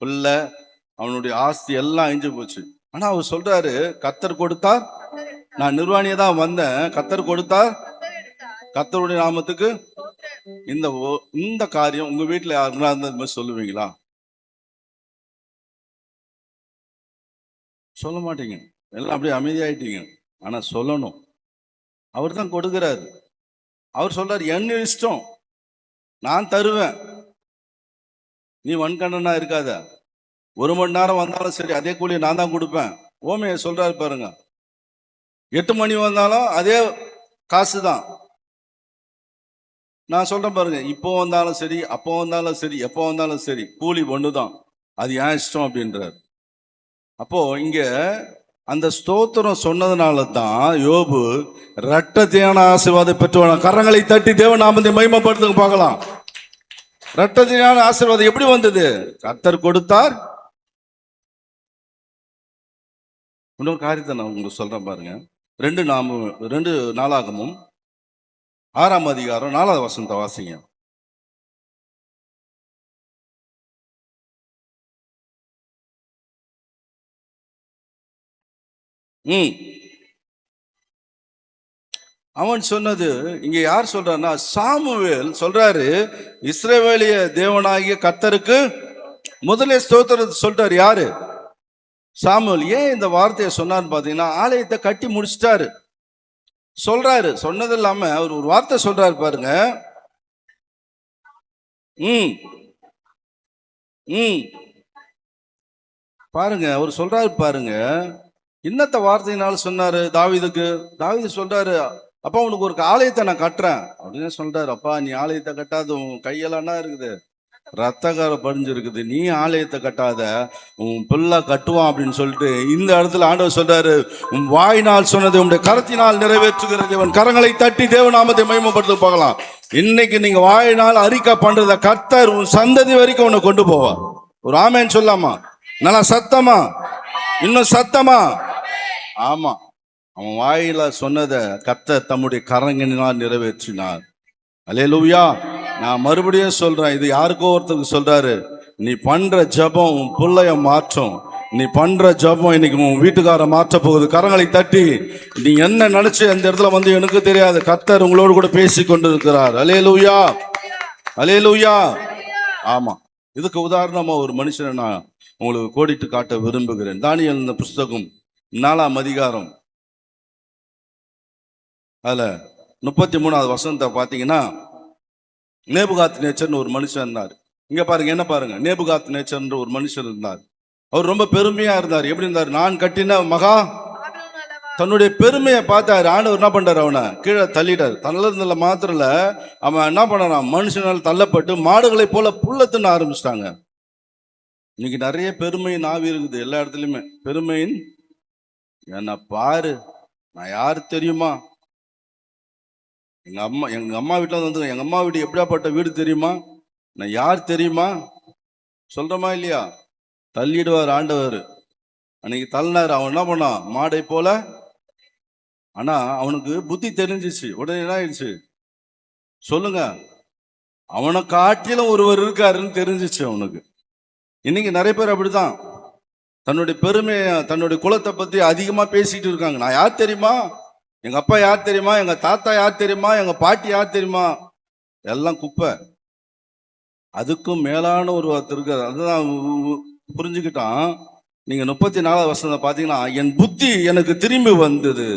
பிள்ளை, அவனுடைய ஆஸ்தி எல்லாம் அழிஞ்சு போச்சு. ஆனா அவர் சொல்றாரு, கர்த்தர் கொடுத்தார், நான் நிர்வாணியா தான் வந்தேன், கர்த்தர் கொடுத்தார், கர்த்தருடைய நாமத்துக்கு. இந்த காரியம் உங்க வீட்டுல யாருன்னா இருந்த சொல்லுவீங்களா? சொல்ல மாட்டீங்க, எல்லாம் அப்படியே அமைதியாயிட்டீங்க. ஆனா சொல்லணும். அவர் தான் கொடுக்கிறாரு. அவர் சொல்றாரு, என்ன இஷ்டம், நான் தருவேன், நீ வன்கண்ணனா இருக்காத. 1 மணி நேரம் வந்தாலும் சரி, அதே கூலியை நான் தான் கொடுப்பேன். ஓமையை சொல்றாரு பாருங்க. 8 மணி வந்தாலும் அதே காசு தான். நான் சொல்றேன் பாருங்க, இப்போ வந்தாலும் சரி, அப்போ வந்தாலும் சரி, எப்போ வந்தாலும் சரி, கூலி ஒண்ணுதான். அது ஏன் இஷ்டம் அப்படின்றார். அப்போ இங்க அந்த ஸ்தோத்திரம் சொன்னதுனால தான் யோபு இரட்டத்தையான ஆசீர்வாதம் பெற்றுவான. கரங்களை தட்டி தேவநாமத்தை மகிமைப்படுத்துங்க பார்க்கலாம். இரட்டத்தையான ஆசீர்வாதம் எப்படி வந்தது? கர்த்தர் கொடுத்தார். இன்னொரு காரியத்தை நான் உங்களுக்கு சொல்றேன் பாருங்க. 2 நாளாகமும் 6ஆம் அதிகாரம் 4வது வசனத்தை வாசிங்க. அவன் சொன்னது இங்க யார் சொல்றாருன்னா, சாமுவேல் சொல்றாரு, இஸ்ரவேலிய தேவனாகிய கர்த்தருக்கு முதலே ஸ்தோத்திரத்தை சொல்றாரு. யாரு? சாமுவேல். ஏன் இந்த வார்த்தையை சொன்னார்னு பாத்தீங்கன்னா, ஆலயத்தை கட்டி முடிச்சிட்டாரு சொல்றாரு. சொன்னது இல்லாம அவர் ஒரு வார்த்தை சொல்றாரு பாருங்க. பாருங்க, அவர் சொல்றாரு பாருங்க, இன்னத்த வார்த்தையினால சொன்னாரு தாவீதுக்கு. தாவீது சொல்றாரு, அப்பா உனக்கு ஒரு ஆலயத்தை நான் கட்டுறேன் அப்படின்னு சொல்றாரு. அப்பா நீ ஆலயத்தை கட்டாது, உன் கையெல்லாம் இருக்குது, ரத்தக்கார படிஞ்சிருக்குது, நீ ஆலயத்தை கட்டாத, உன் பிள்ளை கட்டுவான் அப்படின்னு சொல்லிட்டு இந்த இடத்துல ஆண்டவர் சொல்றாரு, உன் வாயினால் சொன்னதை உன்னுடைய கரத்தினால் நிறைவேற்றுகிற தேவன். கரங்களை தட்டி தேவநாமத்தை மகிமைப்படுத்த பார்க்கலாம். இன்னைக்கு நீங்க வாயினால் அறிக்கை பண்றத கர்த்தர் உன் சந்ததி வரைக்கும் உன்னை கொண்டு போவா. ஒரு ஆமேன்னு சொல்லாமா? நல்லா சத்தமா, இன்னும் சத்தமா. ஆமா, அவன் வாயில சொன்னதை கர்த்தர் தம்முடைய கரங்களினால் நிறைவேற்றினார். அல்லேலூயா. நான் மறுபடியும் சொல்றேன், இது யாருக்கோ ஒருத்தருக்கு சொல்றாரு, நீ பண்ற ஜெபம் உன் பிள்ளைய மாற்றும். நீ பண்ற ஜெபம் இன்னைக்கு உன் வீட்டுக்கார மாற்ற போகுது. கரங்களை தட்டி, நீ என்ன நினைச்சு அந்த இடத்துல வந்து எனக்கு தெரியாது, கர்த்தர் உங்களோடு கூட பேசி கொண்டு இருக்கிறார். அல்லேலூயா, அல்லேலூயா. ஆமா, இதுக்கு உதாரணமா ஒரு மனுஷனை நான் உங்களுக்கு கோடிட்டு காட்ட விரும்புகிறேன். தானியேல் இந்த புஸ்தகம் 4ஆம் அதிகாரம் அதுல 33வது வசனத்தை பார்த்தீங்கன்னா, நேபுகாத் நேச்சர்னு ஒரு மனுஷன் இருந்தார். இங்க பாருங்க, என்ன பாருங்க, நேபுகாத் நேச்சர்ன்ற ஒரு மனுஷன் இருந்தார். அவர் ரொம்ப பெருமையா இருந்தார். எப்படி இருந்தார்? நான் கட்டின மகா. தன்னுடைய பெருமையை பார்த்தாரு. ஆண்டவர் என்ன பண்றாரு? அவனை கீழே தள்ளிட்டார். தள்ளதுல மாத்திரம் இல்ல, அவன் என்ன பண்ணான்? மனுஷனால் தள்ளப்பட்டு மாடுகளை போல புல்ல தின்ன ஆரம்பிச்சிட்டாங்க. இன்னைக்கு நிறைய பெருமையின் ஆவி இருக்குது எல்லா இடத்துலயுமே. பெருமையின், என்ன பாரு, நான் யாரு தெரியுமா, எங்க அம்மா வீட்டுல வந்து, எங்க அம்மா வீடு எப்படியாப்பட்ட வீடு தெரியுமா, நான் யார் தெரியுமா சொல்றமா இல்லையா? தள்ளிடுவார் ஆண்டவர். அன்னைக்கு தள்ளினார். அவன் என்ன பண்ணான்? மாடை போல. ஆனா அவனுக்கு புத்தி தெரிஞ்சிச்சு. உடனே என்ன ஆயிடுச்சு சொல்லுங்க? அவனை காட்டிலும் ஒருவர் இருக்காருன்னு தெரிஞ்சிச்சு அவனுக்கு. இன்னைக்கு நிறைய பேர் அப்படிதான் தன்னுடைய பெருமையை, தன்னுடைய குலத்தை பத்தி அதிகமா பேசிட்டு இருக்காங்க. நான் யார் தெரியுமா, எங்க அப்பா யார் தெரியுமா, எங்க தாத்தா யார் தெரியுமா, எங்க பாட்டி யார் தெரியுமா, எல்லாம் குப்பை. அதுக்கும் மேலான ஒரு வார்த்தை இருக்கு. அதுதான் புரிஞ்சுக்கிட்டான். நீங்க 34வது வசனத்தை பாத்தீங்கன்னா, என் புத்தி எனக்கு திரும்பி வந்தது,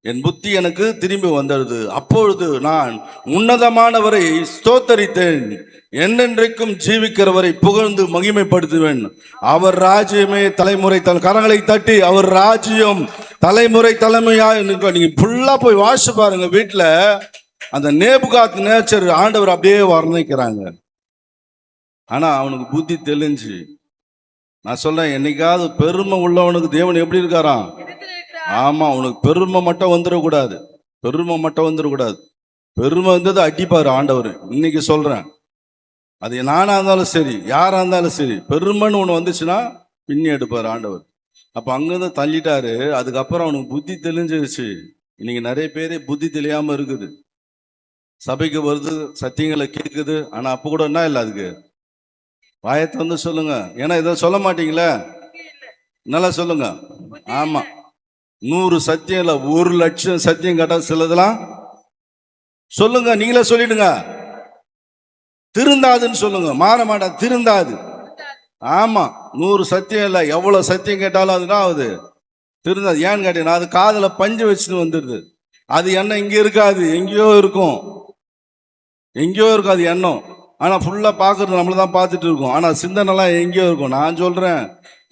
என் புத்தி எனக்கு திரும்பி வந்தது. அப்பொழுது நான் உன்னதமானவரை ஸ்தோத்தரித்தேன், என்னென்றைக்கும் ஜீவிக்கிறவரை புகழ்ந்து மகிமைப்படுத்துவேன். அவர் ராஜ்யமே தலைமுறை கரங்களை தட்டி, அவர் ராஜ்யம் தலைமுறை தலைமையா. நீங்க ஃபுல்லா போய் வாசிச்சு பாருங்க வீட்டுல. அந்த நேபுகாத் நேச்சர் ஆண்டவர் அப்படியே வர்ணிக்கிறாங்க. ஆனா அவனுக்கு புத்தி தெளிஞ்சு. நான் சொல்றேன், என்னைக்காவது பெருமை உள்ளவனுக்கு தேவன் எப்படி இருக்காராம்? ஆமா, அவனுக்கு பெருமை மட்டும் வந்துடக்கூடாது, பெருமை மட்டும் வந்துடக்கூடாது. பெருமை வந்தது அடிப்பாரு ஆண்டவர். இன்னைக்கு சொல்றேன், அது நானா இருந்தாலும் சரி, யாரா இருந்தாலும் சரி, பெருமைன்னு ஒண்ணு வந்துச்சுன்னா பின்னி எடுப்பாரு ஆண்டவர். அப்ப அங்கிருந்து தள்ளிட்டாரு. அதுக்கப்புறம் அவனுக்கு புத்தி தெளிஞ்சிருச்சு. இன்னைக்கு நிறைய பேரே புத்தி தெரியாம இருக்குது. சபைக்கு வருது, சத்தியங்களை கேட்குது, ஆனா அப்ப கூட என்ன இல்லை, அதுக்கு வாயத்தை வந்து சொல்லுங்க. ஏன்னா இதை சொல்ல மாட்டீங்களே, நல்லா சொல்லுங்க. ஆமா, 100 சத்தியம் இல்ல, 1,00,000 சத்தியம் கேட்டா சிலதெல்லாம் சொல்லுங்க, நீங்களே சொல்லிடுங்க. திருந்தாதுன்னு சொல்லுங்க, மாற மாட்டா, திருந்தாது. ஆமா, 100 சத்தியம் இல்ல, எவ்வளவு சத்தியம் கேட்டாலும் அதுதான் ஆகுது, திருந்தாது. ஏன்னு கேட்டீங்கன்னா, அது காதுல பஞ்சு வச்சுட்டு வந்துடுது. அது எண்ணம் இங்க இருக்காது, எங்கேயோ இருக்கும், எங்கேயோ இருக்கும் அது எண்ணம். ஆனா ஃபுல்லா பாக்குறது நம்மள தான் பார்த்துட்டு இருக்கோம். ஆனா சிந்தனைலாம் எங்கேயோ இருக்கும். நான் சொல்றேன்,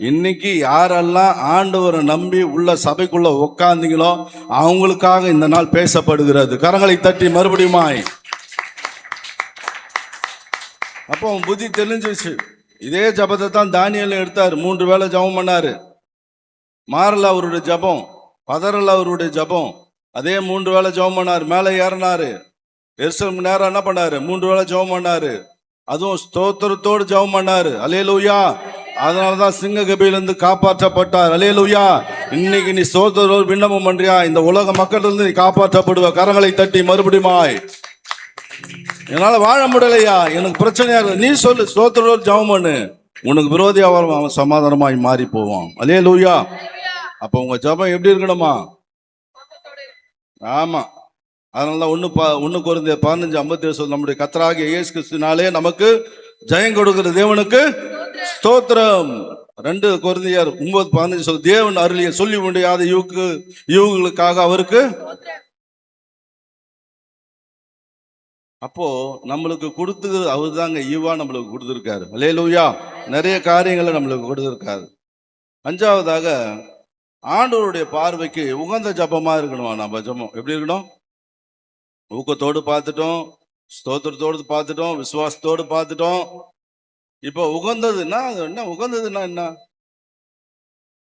இன்னைக்கு யாரெல்லாம் ஆண்டவரை நம்பி உள்ள சபைக்குள்ள உட்கார்ந்தீங்களோ அவங்களுக்காக இந்த நாள் பேசப்படுகிறது. கரங்களை தட்டி மறுபடியுமாய். அப்போ அவன் புத்தி தெரிஞ்சிச்சு. இதே ஜபத்தை தான் தானியேல் எடுத்தார். 3 வேளை ஜபம் பண்ணாரு. மாறல அவருடைய ஜபம், பதறல அவருடைய ஜபம். அதே 3 வேளை ஜபம் பண்ணாரு. மேலே ஏறினாரு. எருசலேம் நேரம் என்ன பண்ணாரு? 3 வேளை ஜபம் பண்ணாரு. அதுவும் ஸ்தோத்திரத்தோடு ஜபம் பண்ணாரு. அல்லேலூயா. அதனாலதான் சிங்க கபிலிருந்து காப்பாற்றப்பட்டார். அல்லேலூயா. இன்னைக்கு நீ ஸ்தோத்திரத்தோடு விண்ணப்பம் பண்றியா, இந்த உலக மக்களிலிருந்து நீ காப்பாற்றப்படுவ. கரங்களை தட்டி மறுபடியுமாய். என்னால வாழ முடியலையா, எனக்கு பிரச்சனையா இருக்கு, நீ சொல்லு, ஸ்தோத்திரத்தோடு ஜபம் பண்ணு. உனக்கு விரோதியா அவன் சமாதானமாய் மாறி போவான். அல்லேலூயா. அப்ப உங்க ஜபம் எப்படி இருக்கணுமா? ஆமா. அதனால 1 கொரிந்தியர் 15:57 நம்முடைய கர்த்தராகிய இயேசு கிறிஸ்துவினாலே நமக்கு ஜெயம் கொடுக்கிற தேவனுக்கு ஸ்தோத்திரம். 2 கொரிந்தியர் 9:15 சொல்லு, தேவன் அருளிய சொல்லி முடியாத யூகங்களுக்காக அவருக்கு. அப்போ நம்மளுக்கு கொடுத்து அவர் தாங்க ஈவா நம்மளுக்கு கொடுத்துருக்காரு. அல்லேலூயா. நிறைய காரியங்களை நம்மளுக்கு கொடுத்துருக்காரு. 5வதாக ஆண்டவருடைய பார்வைக்கு உகந்த ஜபமா இருக்கணுமா நம்ம ஜபம்? எப்படி இருக்கணும்? ஊக்கத்தோடு பார்த்துட்டோம், ஸ்தோத்திரத்தோடு பார்த்துட்டோம், விசுவாசத்தோடு பார்த்துட்டோம். இப்போ உகந்ததுன்னா அது என்ன? உகந்ததுன்னா என்ன?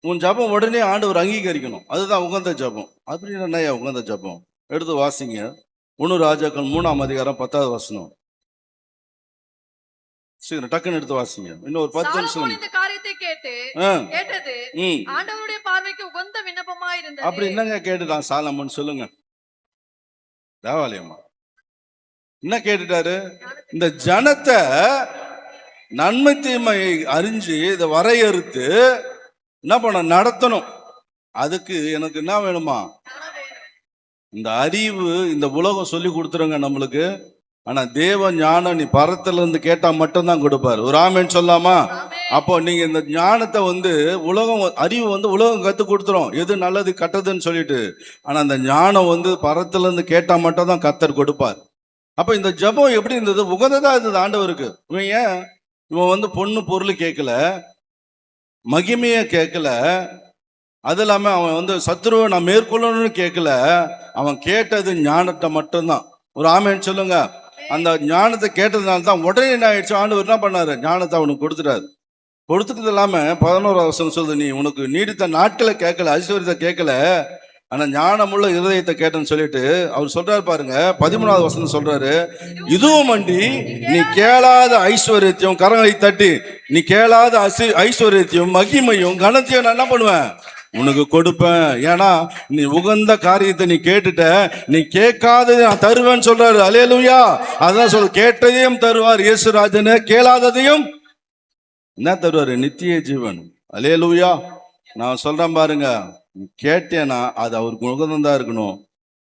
உன் ஜபம் உடனே ஆண்டவர் அங்கீகரிக்கணும், அதுதான் உகந்த ஜபம். அப்படின்னு என்னய்யா உகந்த ஜபம்? எடுத்து வாசிங்க. 1 ராஜாக்கள் 3ஆம் அதிகாரம் 10வது வசனம். சரி, டக்குன்னு எடுத்து வாசிங்க. இன்னும் ஒரு 10 சாலமோன் நிமிஷம். இந்த காரியத்தை ஆ, கேட்டது ம். ஆண்டவருடைய பார்வைக்கு உகந்த விண்ணப்பமாய் இருந்தது. அப்படி என்னங்க கேட்டுட்டான் சாலமோன்? சொல்லுங்க தேவாலயம்மா. என்ன கேட்டுட்டாரு? இந்த ஜனத்தை நன்மை தீமை அறிஞ்சு இதை வரையறுத்து என்ன பண்ண நடத்தணும். அதுக்கு எனக்கு என்ன வேணுமா? இந்த அறிவு இந்த உலகம் சொல்லி கொடுத்துருங்க நம்மளுக்கு. ஆனா தேவ ஞானம் நீ பரத்துல இருந்து கேட்டா மட்டும்தான் கொடுப்பாரு. ஒரு ஆமேன்னு சொல்லாமா? அப்போ நீங்க இந்த ஞானத்தை உலகம் அறிவு உலகம் கத்து கொடுத்துரும் எது நல்லது கெட்டதுன்னு சொல்லிட்டு. ஆனா அந்த ஞானம் பரத்துல இருந்து கேட்டா மட்டும் தான் கர்த்தர் கொடுப்பார். அப்ப இந்த ஜெபம் எப்படி இருந்தது? உகந்ததா இருந்தது ஆண்டவருக்கு. இவன் ஏன் இவன் பொண்ணு பொருள் கேட்கல, மகிமைய கேட்கல, அது இல்லாம அவன் சத்துருவை நான் மேற்கொள்ளணும்னு கேட்கல. அவன் கேட்டது ஞானத்தை மட்டும்தான். ஒரு ஆமேன்னு சொல்லுங்க. அந்த ஞானத்தை கேட்டதுனால தான் உடனே என்ன ஆயிடுச்சு, ஆண்டவர் என்ன பண்ணாரு? ஞானத்தை அவனுக்கு கொடுத்துட்டாரு. கொடுத்துட்டது இல்லாம 11வது வசனம் சொல்லுது, நீ உனக்கு நீடித்த நாட்களை கேட்கல, ஐஸ்வர்யத்தை கேட்கல, ஆனா ஞானமுள்ள இருதயத்தை கேட்டேன்னு சொல்லிட்டு அவர் சொல்றாரு பாருங்க. 13வது வசனம் சொல்றாரு, இதுவும் அண்டி நீ கேளாத ஐஸ்வர்யத்தையும், கரங்களை தட்டி, நீ கேளாத ஐஸ்வர்யத்தையும் மகிமையும் கனத்தையும் நான் என்ன பண்ணுவேன்? உனக்கு கொடுப்பேன். ஏன்னா நீ உகந்த காரியத்தை நீ கேட்டுட்ட, நீ கேட்காததை நான் தருவேன்னு சொல்றாரு. அல்லேலூயா. அதான் சொல்ற, கேட்டதையும் தருவார் இயேசுராஜனே, கேளாததையும் என்ன தருவாரு? நித்திய ஜீவன். அல்லேலூயா. நான் சொல்றேன் பாருங்க, நீ கேட்டேன்னா அது அவருக்கு உகந்ததா இருக்கணும்.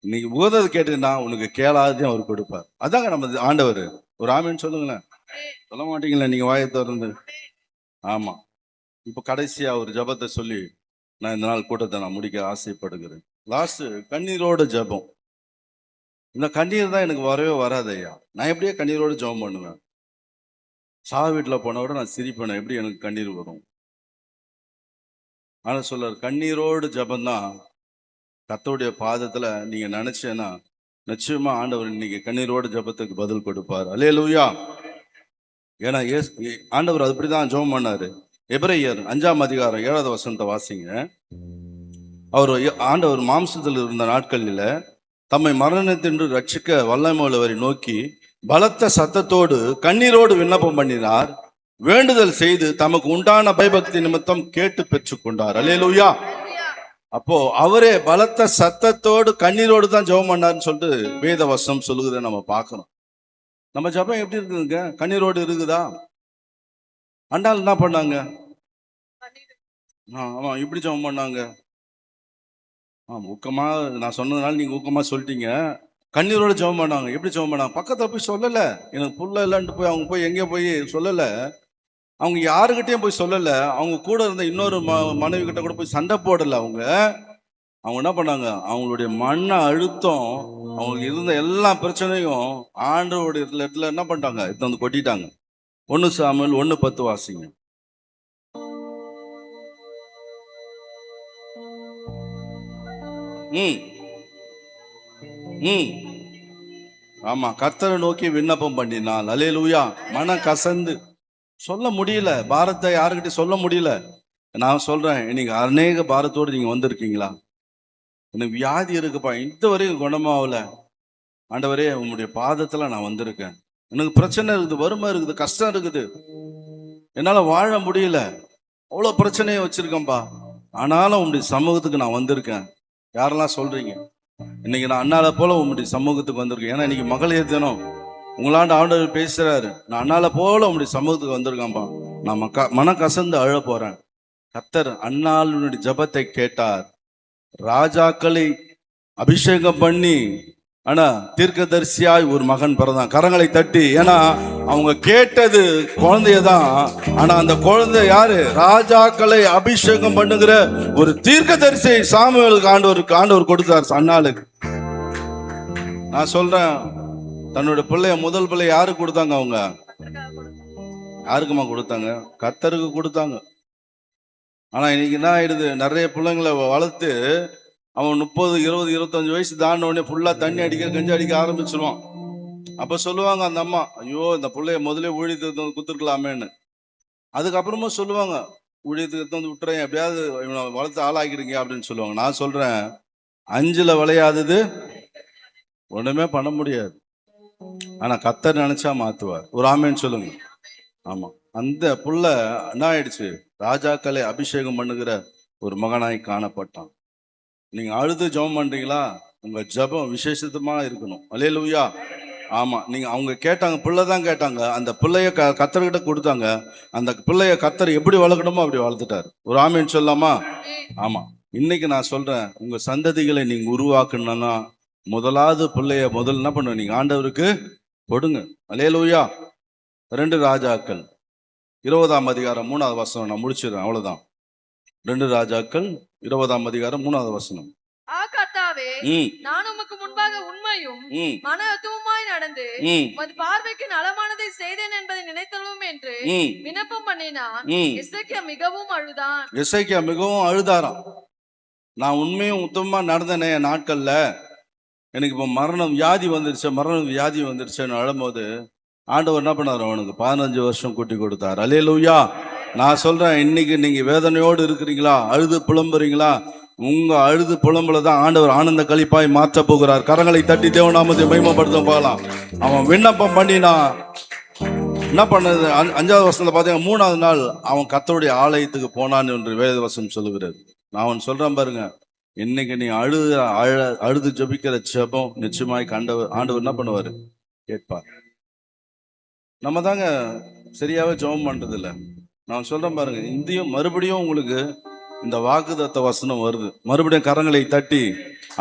நீ உகந்தது கேட்டேன்னா உனக்கு கேளாததையும் அவர் கொடுப்பார். அதாங்க நம்ம ஆண்டவர். ஒரு ஆமீன் சொல்லுங்களேன். சொல்ல மாட்டீங்களா நீங்க வாயை திறந்து? ஆமா. இப்ப கடைசியா ஒரு ஜபத்தை சொல்லி நான் இந்த நாள் கூட்டத்தை நான் முடிக்க ஆசைப்படுகிறேன். லாஸ்ட் கண்ணீரோட ஜபம். இந்த கண்ணீர் தான் எனக்கு வரவே வராது ஐயா. நான் எப்படியே கண்ணீரோட ஜபம் பண்ணுவேன். வீட்டில் போன விட நான் சிரிப்பேன், எப்படி எனக்கு கண்ணீர் வரும்? ஆனா சொல்றாரு, கண்ணீரோடு ஜபம்தான் கர்த்தருடைய பாதத்துல நீங்க நினைச்சேன்னா நிச்சயமா ஆண்டவர் இன்னைக்கு கண்ணீரோட ஜபத்துக்கு பதில் கொடுப்பார். அல்லேலூயா. ஏன்னா ஆண்டவர் அப்படிதான் ஜெபம் பண்ணாரு. எபிரேயர் 5ஆம் அதிகாரம் 7வது வசனத்தை வாசிங்க. ஆண்டவர் மாம்சத்தில் இருந்த நாட்களில் தம்மை மரணத்தின்று ரட்சிக்க வல்லமையுள்ளவரை நோக்கி பலத்த சத்தத்தோடு கண்ணீரோடு விண்ணப்பம் பண்ணினார். வேண்டுதல் செய்து தமக்கு உண்டான பயபக்தி நிமித்தம் கேட்டு பெற்றுக் கொண்டார். அல்லேலூயா. அப்போ அவரே பலத்த சத்தத்தோடு கண்ணீரோடு தான் ஜெபம் பண்ணாருன்னு சொல்லிட்டு வேத வசனம் சொல்லுகிறத நம்ம பார்க்கணும். நம்ம ஜெபம் எப்படி இருக்குதுங்க? கண்ணீரோடு இருக்குதா? அண்டால் என்ன பண்ணாங்க? ஆமா, இப்படி ஜெபம் பண்ணாங்க. ஊக்கமா நான் சொன்னதுனால நீங்க ஊக்கமா சொல்லிட்டீங்க. கண்ணீரோட ஜெபம் பண்ணாங்க. எப்படி ஜெபம் பண்ணாங்க? பக்கத்துல போய் சொல்லல, எனக்கு புள்ள இல்லைன்ட்டு போய் அவங்க போய் எங்கேயும் போய் சொல்லல. அவங்க யாருக்கிட்டையும் போய் சொல்லல. அவங்க கூட இருந்த இன்னொரு மனைவி கிட்ட கூட போய் சண்டை போடல. அவங்க என்ன பண்ணாங்க? அவங்களுடைய மன அழுத்தம், அவங்களுக்கு இருந்த எல்லா பிரச்சனையும் ஆண்டவருடைய இடத்துல என்ன பண்ணிட்டாங்க? இதை கொட்டிட்டாங்க. 1 சாமுவேல் 1:10 வாசிங்க. ஆமா, கர்த்தரை நோக்கி விண்ணப்பம் பண்ணினான். அல்லேலூயா. மனம் கசந்து சொல்ல முடியல, பாரத்தை யாருக்கிட்ட சொல்ல முடியல. நான் சொல்றேன், இன்னைக்கு அநேக பாரத்தோடு நீங்க வந்திருக்கீங்களா? எனக்கு வியாதி இருக்குப்பா, இந்த வரைக்கும் குணமாகல. ஆண்டவரே, உங்களுடைய பாதத்துல நான் வந்திருக்கேன். எனக்கு பிரச்சனை இருக்குது, வறுமை இருக்குது, கஷ்டம் இருக்குது, என்னால வாழ முடியல, அவ்வளோ பிரச்சனையை வச்சிருக்கேன்பா. ஆனாலும் உங்களுடைய சமூகத்துக்கு நான் வந்திருக்கேன். யாரெல்லாம் சொல்றீங்க? இன்னைக்கு நான் அண்ணால போல உங்களுடைய சமூகத்துக்கு வந்திருக்கேன். ஏன்னா இன்னைக்கு மகளிர் தினம். உங்களாண்ட ஆண்டவர் பேசுறாரு, நான் அண்ணால போல உங்களுடைய சமூகத்துக்கு வந்திருக்கேன்பா. நான் மன கசந்து அழ போறேன். கர்த்தர் அண்ணாளுடைய ஜபத்தை கேட்டார். ராஜாக்களை அபிஷேகம் பண்ணி ஆனா தீர்க்கதரிசியாய் ஒரு மகன் பிறந்தான். கரங்களை தட்டி. ஏன்னா அவங்க கேட்டது குழந்தையதான். ஆனா அந்த குழந்தை யாரு? ராஜாக்களை அபிஷேகம் பண்ணுகிற ஒரு தீர்க்கதரிசி சாமுவேலுக்கு ஆண்டவர் கொடுத்தார். அண்ணாளுக்கு நான் சொல்றேன், தன்னுடைய பிள்ளைய முதல் பிள்ளை யாருக்கு கொடுத்தாங்க? அவங்க யாருக்குமா கொடுத்தாங்க? கர்த்தருக்கு கொடுத்தாங்க. ஆனா இன்னைக்கு என்ன ஆயிடுது? நிறைய பிள்ளைங்களை வளர்த்து அவன் 30, 20, 25 வயசு தாண்ட உடனே ஃபுல்லா தண்ணி அடிக்க, கஞ்சி அடிக்க ஆரம்பிச்சிருவான். அப்ப சொல்லுவாங்க அந்த அம்மா, ஐயோ இந்த பிள்ளைய முதலே ஊழியத்தை குத்துருக்கலாமேன்னு. அதுக்கப்புறமும் சொல்லுவாங்க, ஊழியத்துக்கு எடுத்து வந்து விட்டுறேன், எப்படியாவது இவனை வளர்த்து ஆளாக்கிடுங்க அப்படின்னு சொல்லுவாங்க. நான் சொல்றேன், 5ல் விளையாதது ஒண்ணுமே பண்ண முடியாது. ஆனா கர்த்தர் நினைச்சா மாத்துவார். ஒரு ஆமேன்னு சொல்லுங்க. ஆமா, அந்த புள்ள என்ன ஆயிடுச்சு, ராஜாக்களை அபிஷேகம் பண்ணுகிற ஒரு மகனாய் காணப்பட்டான். நீங்க அழுது ஜெபம் பண்றீங்களா, உங்க ஜெபம் விசேஷமா இருக்கணும். அல்லேலூயா. ஆமா, நீங்க அவங்க கேட்டாங்க, பிள்ளை தான் கேட்டாங்க, அந்த பிள்ளைய கர்த்தர்கிட்ட கொடுத்தாங்க. அந்த பிள்ளைய கர்த்தர் எப்படி வளர்க்கணுமோ அப்படி வளர்த்துட்டாரு. ஒரு ஆமேன்னு சொல்லலாமா? ஆமா, இன்னைக்கு நான் சொல்றேன், உங்க சந்ததிகளை நீங்க உருவாக்கணும்னா முதலாவது பிள்ளைய முதல்ல என்ன பண்ணுங்க, நீங்க ஆண்டவருக்கு கொடுங்க. அல்லேலூயா. 2 ராஜாக்கள் 20ஆம் அதிகாரம் 3வது வசனம், நான் முடிச்சிடுறேன், அவ்வளவுதான். 2 ராஜாக்கள் 20ஆம் அதிகாரம் 3வது வசனம். கர்த்தாவே, ம் நான் உமக்கு முன்பாக உண்மையும் ம் மனத்துவமாய் நடந்து ம் உமது பார்வைக்கு நலமானதை செய்தேன் என்பதை நினைத்தலும் என்று ம் விண்ணப்பம் பண்ணினான். ம் எசேக்கியா மிகவும் அழுதான். எசேக்கியா மிகவும் அழுதாராம். நான் உண்மையும் உத்தமமா நடந்தேனே என் நாட்கள்ல, எனக்கு இப்போ மரண வியாதி வந்துருச்சுன்னு அழும்போது ஆண்டவர் என்ன பண்ணார், அவனுக்கு 15 வருஷம் கூட்டி கொடுத்தார். அல்லேலூயா. நான் சொல்றேன், இன்னைக்கு நீங்க வேதனையோடு இருக்கிறீங்களா, அழுது புலம்புறீங்களா, உங்க அழுது புலம்புல தான் ஆண்டவர் ஆனந்த களிப்பாய் மாற்ற போகிறார். கரங்களை தட்டி தேவநாமத்தை மகிமைப்படுத்த போகலாம். அவன் விண்ணப்பம் பண்ணினா என்ன பண்ணது, 5வது வசனத்துல பாத்தீங்கன்னா 3வது நாள் அவன் கர்த்தருடைய ஆலயத்துக்கு போனான் என்று வேதவசனம் சொல்லுகிறது. நான் அவன் சொல்றேன் பாருங்க, இன்னைக்கு நீ அழுது ஜெபிக்கிற ஜெபம் நிச்சயமாய் ஆண்டவர் என்ன பண்ணுவாரு, கேட்பார். நம்ம தாங்க சரியாவே ஜெபம் பண்றது இல்லை. நான் சொல்றேன் பாருங்க, இந்தியும் மறுபடியும் உங்களுக்கு இந்த வாக்குத்தத்த வசனம் வருது. மறுபடியும் கரங்களை தட்டி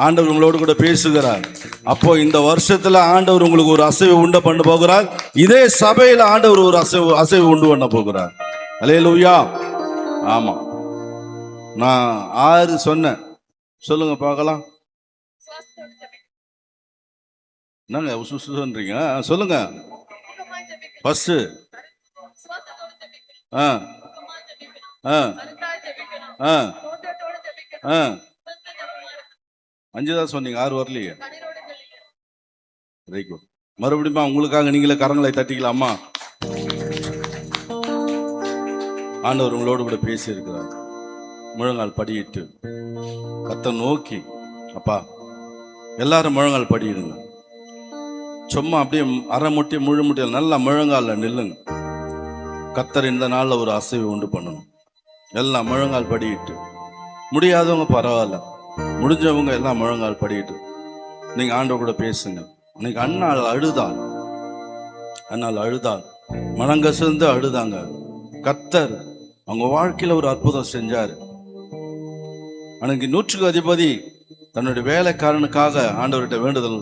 ஆண்டவர் உங்களோடு கூட பேசுகிறார். அப்போ இந்த வருஷத்துல ஆண்டவர் உங்களுக்கு ஒரு அசைவு உண்டு பண்ண போகிறார். இதே சபையில ஆண்டவர் ஒரு அசைவு உண்டு பண்ண போகிறார். அல்லேலூயா. ஆமா, நான் 6 சொன்னேன், சொல்லுங்க பார்க்கலாம். என்னங்க சொல்றீங்க, சொல்லுங்க. ஃபர்ஸ்ட் ஆ ஆ ஆ ஆ 5 தான் சொன்னீங்க, 6 வரலையே. Very good. மறுபடியும் உங்களுக்காக நீங்களே கரங்களை தட்டிக்கலாமா? ஆண்டவர் உங்களோடு கூட பேசி இருக்கிறார். முழங்கால் படியிட்டு கர்த்தரை நோக்கி, அப்பா எல்லாரும் முழங்கால் படியிடுங்க. சும்மா அப்படியே அரை முட்டி முழு முட்டியில் நல்லா முழங்கால நில்லுங்க. கர்த்தர் இந்த நாள்ல ஒரு அசைவு உண்டு பண்ணணும். எல்லாம் முழங்கால் படியிட்டு, முடியாதவங்க பரவாயில்ல, முடிஞ்சவங்க எல்லாம் முழங்கால் படியிட்டு நீங்க ஆண்டவர் கூட பேசுங்க. இன்னைக்கு அண்ணாள் அழுதாள், மனங்கசிந்து அழுதாங்க. கர்த்தர் அவங்க வாழ்க்கையில ஒரு அற்புதம் செஞ்சாரு. அன்னைக்கு 100க்கு அதிபதி தன்னுடைய வேலைக்காரனுக்காக ஆண்டவர்கிட்ட வேண்டுதல்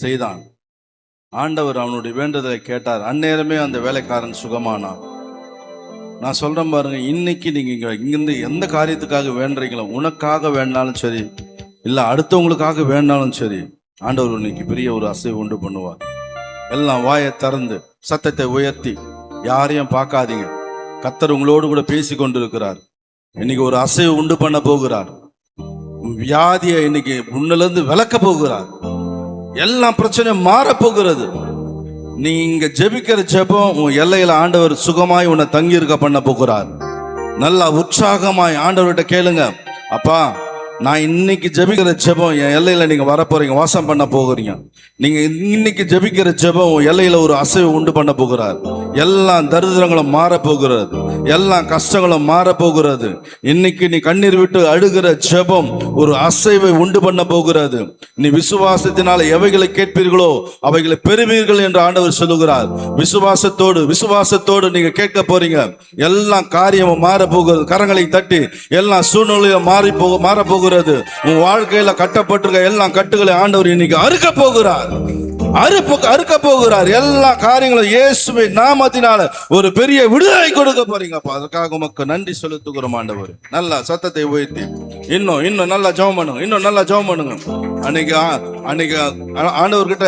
செய்தான். ஆண்டவர் அவனுடைய வேண்டுதலை கேட்டார். அந்நேரமே அந்த வேலைக்காரன் சுகமானான். நான் சொல்றேன் பாருங்க, இன்னைக்கு நீங்க இங்கிருந்து எந்த காரியத்துக்காக வேண்டுறீங்களோ, உனக்காக வேணாலும் சரி, இல்ல அடுத்தவங்களுக்காக வேணாலும் சரி, ஆண்டவர் இன்னைக்கு பெரிய ஒரு அசைவு உண்டு பண்ணுவார். எல்லாம் வாயை திறந்து சத்தத்தை உயர்த்தி யாரையும் பார்க்காதீங்க. கர்த்தர் உங்களோடு கூட பேசி கொண்டிருக்கிறார். இன்னைக்கு ஒரு அசைவு உண்டு பண்ண போகிறார். வியாதியை இன்னைக்கு முன்னிலிருந்து விலக்க போகிறார். எல்லா பிரச்சனையும் மாற போகிறது. நீங்க ஜெபிக்கிற ஜெபம் உன் எல்லையில ஆண்டவர் சுகமாய் உன்னை தங்கி இருக்க பண்ண போகிறார். நல்லா உற்சாகமாய் ஆண்டவர்கிட்ட கேளுங்க, அப்பா நான் இன்னைக்கு ஜெபிக்கிற ஜெபம் என் எல்லையில நீங்க வர போறீங்க, வாசம் பண்ண போகிறீங்க. நீங்க இன்னைக்கு ஜெபிக்கிற ஜெபம் எல்லையில ஒரு அசைவு உண்டு பண்ண போகிறார். எல்லா தரித்திரங்களும் மாற போகிறது, எல்லா கஷ்டங்களும் மாற போகிறது. இன்னைக்கு நீ கண்ணீர் விட்டு அழுகிற ஜெபம் ஒரு அசைவை உண்டு பண்ண போகிறது. நீ விசுவாசத்தினால எவைகளை கேட்பீர்களோ அவைகளை பெறுவீர்கள் என்று ஆண்டவர் சொல்லுகிறார். விசுவாசத்தோடு நீங்க கேட்க போறீங்க. எல்லா காரியமும் மாற போகிறது. கரங்களை தட்டி எல்லா சூழ்நிலையும் மாற போகிறது. உன் வாழ்க்கையில கட்டப்பட்டிருக்க எல்லா கட்டுகளை ஆண்டவர் இன்னைக்கு அறுக்க போகிறார். எல்லா காரியங்களும் இயேசுவின் நாமத்தினால ஒரு பெரிய விடுதலை கொடுக்க போறீங்க. அதற்காக உமக்கு நன்றி செலுத்துகிறோம் ஆண்டவர். நல்லா சத்தத்தை உயர்த்தி இன்னும் நல்லா ஜெபம் பண்ணுங்க. அன்னைக்கு ஆண்டவர்கிட்ட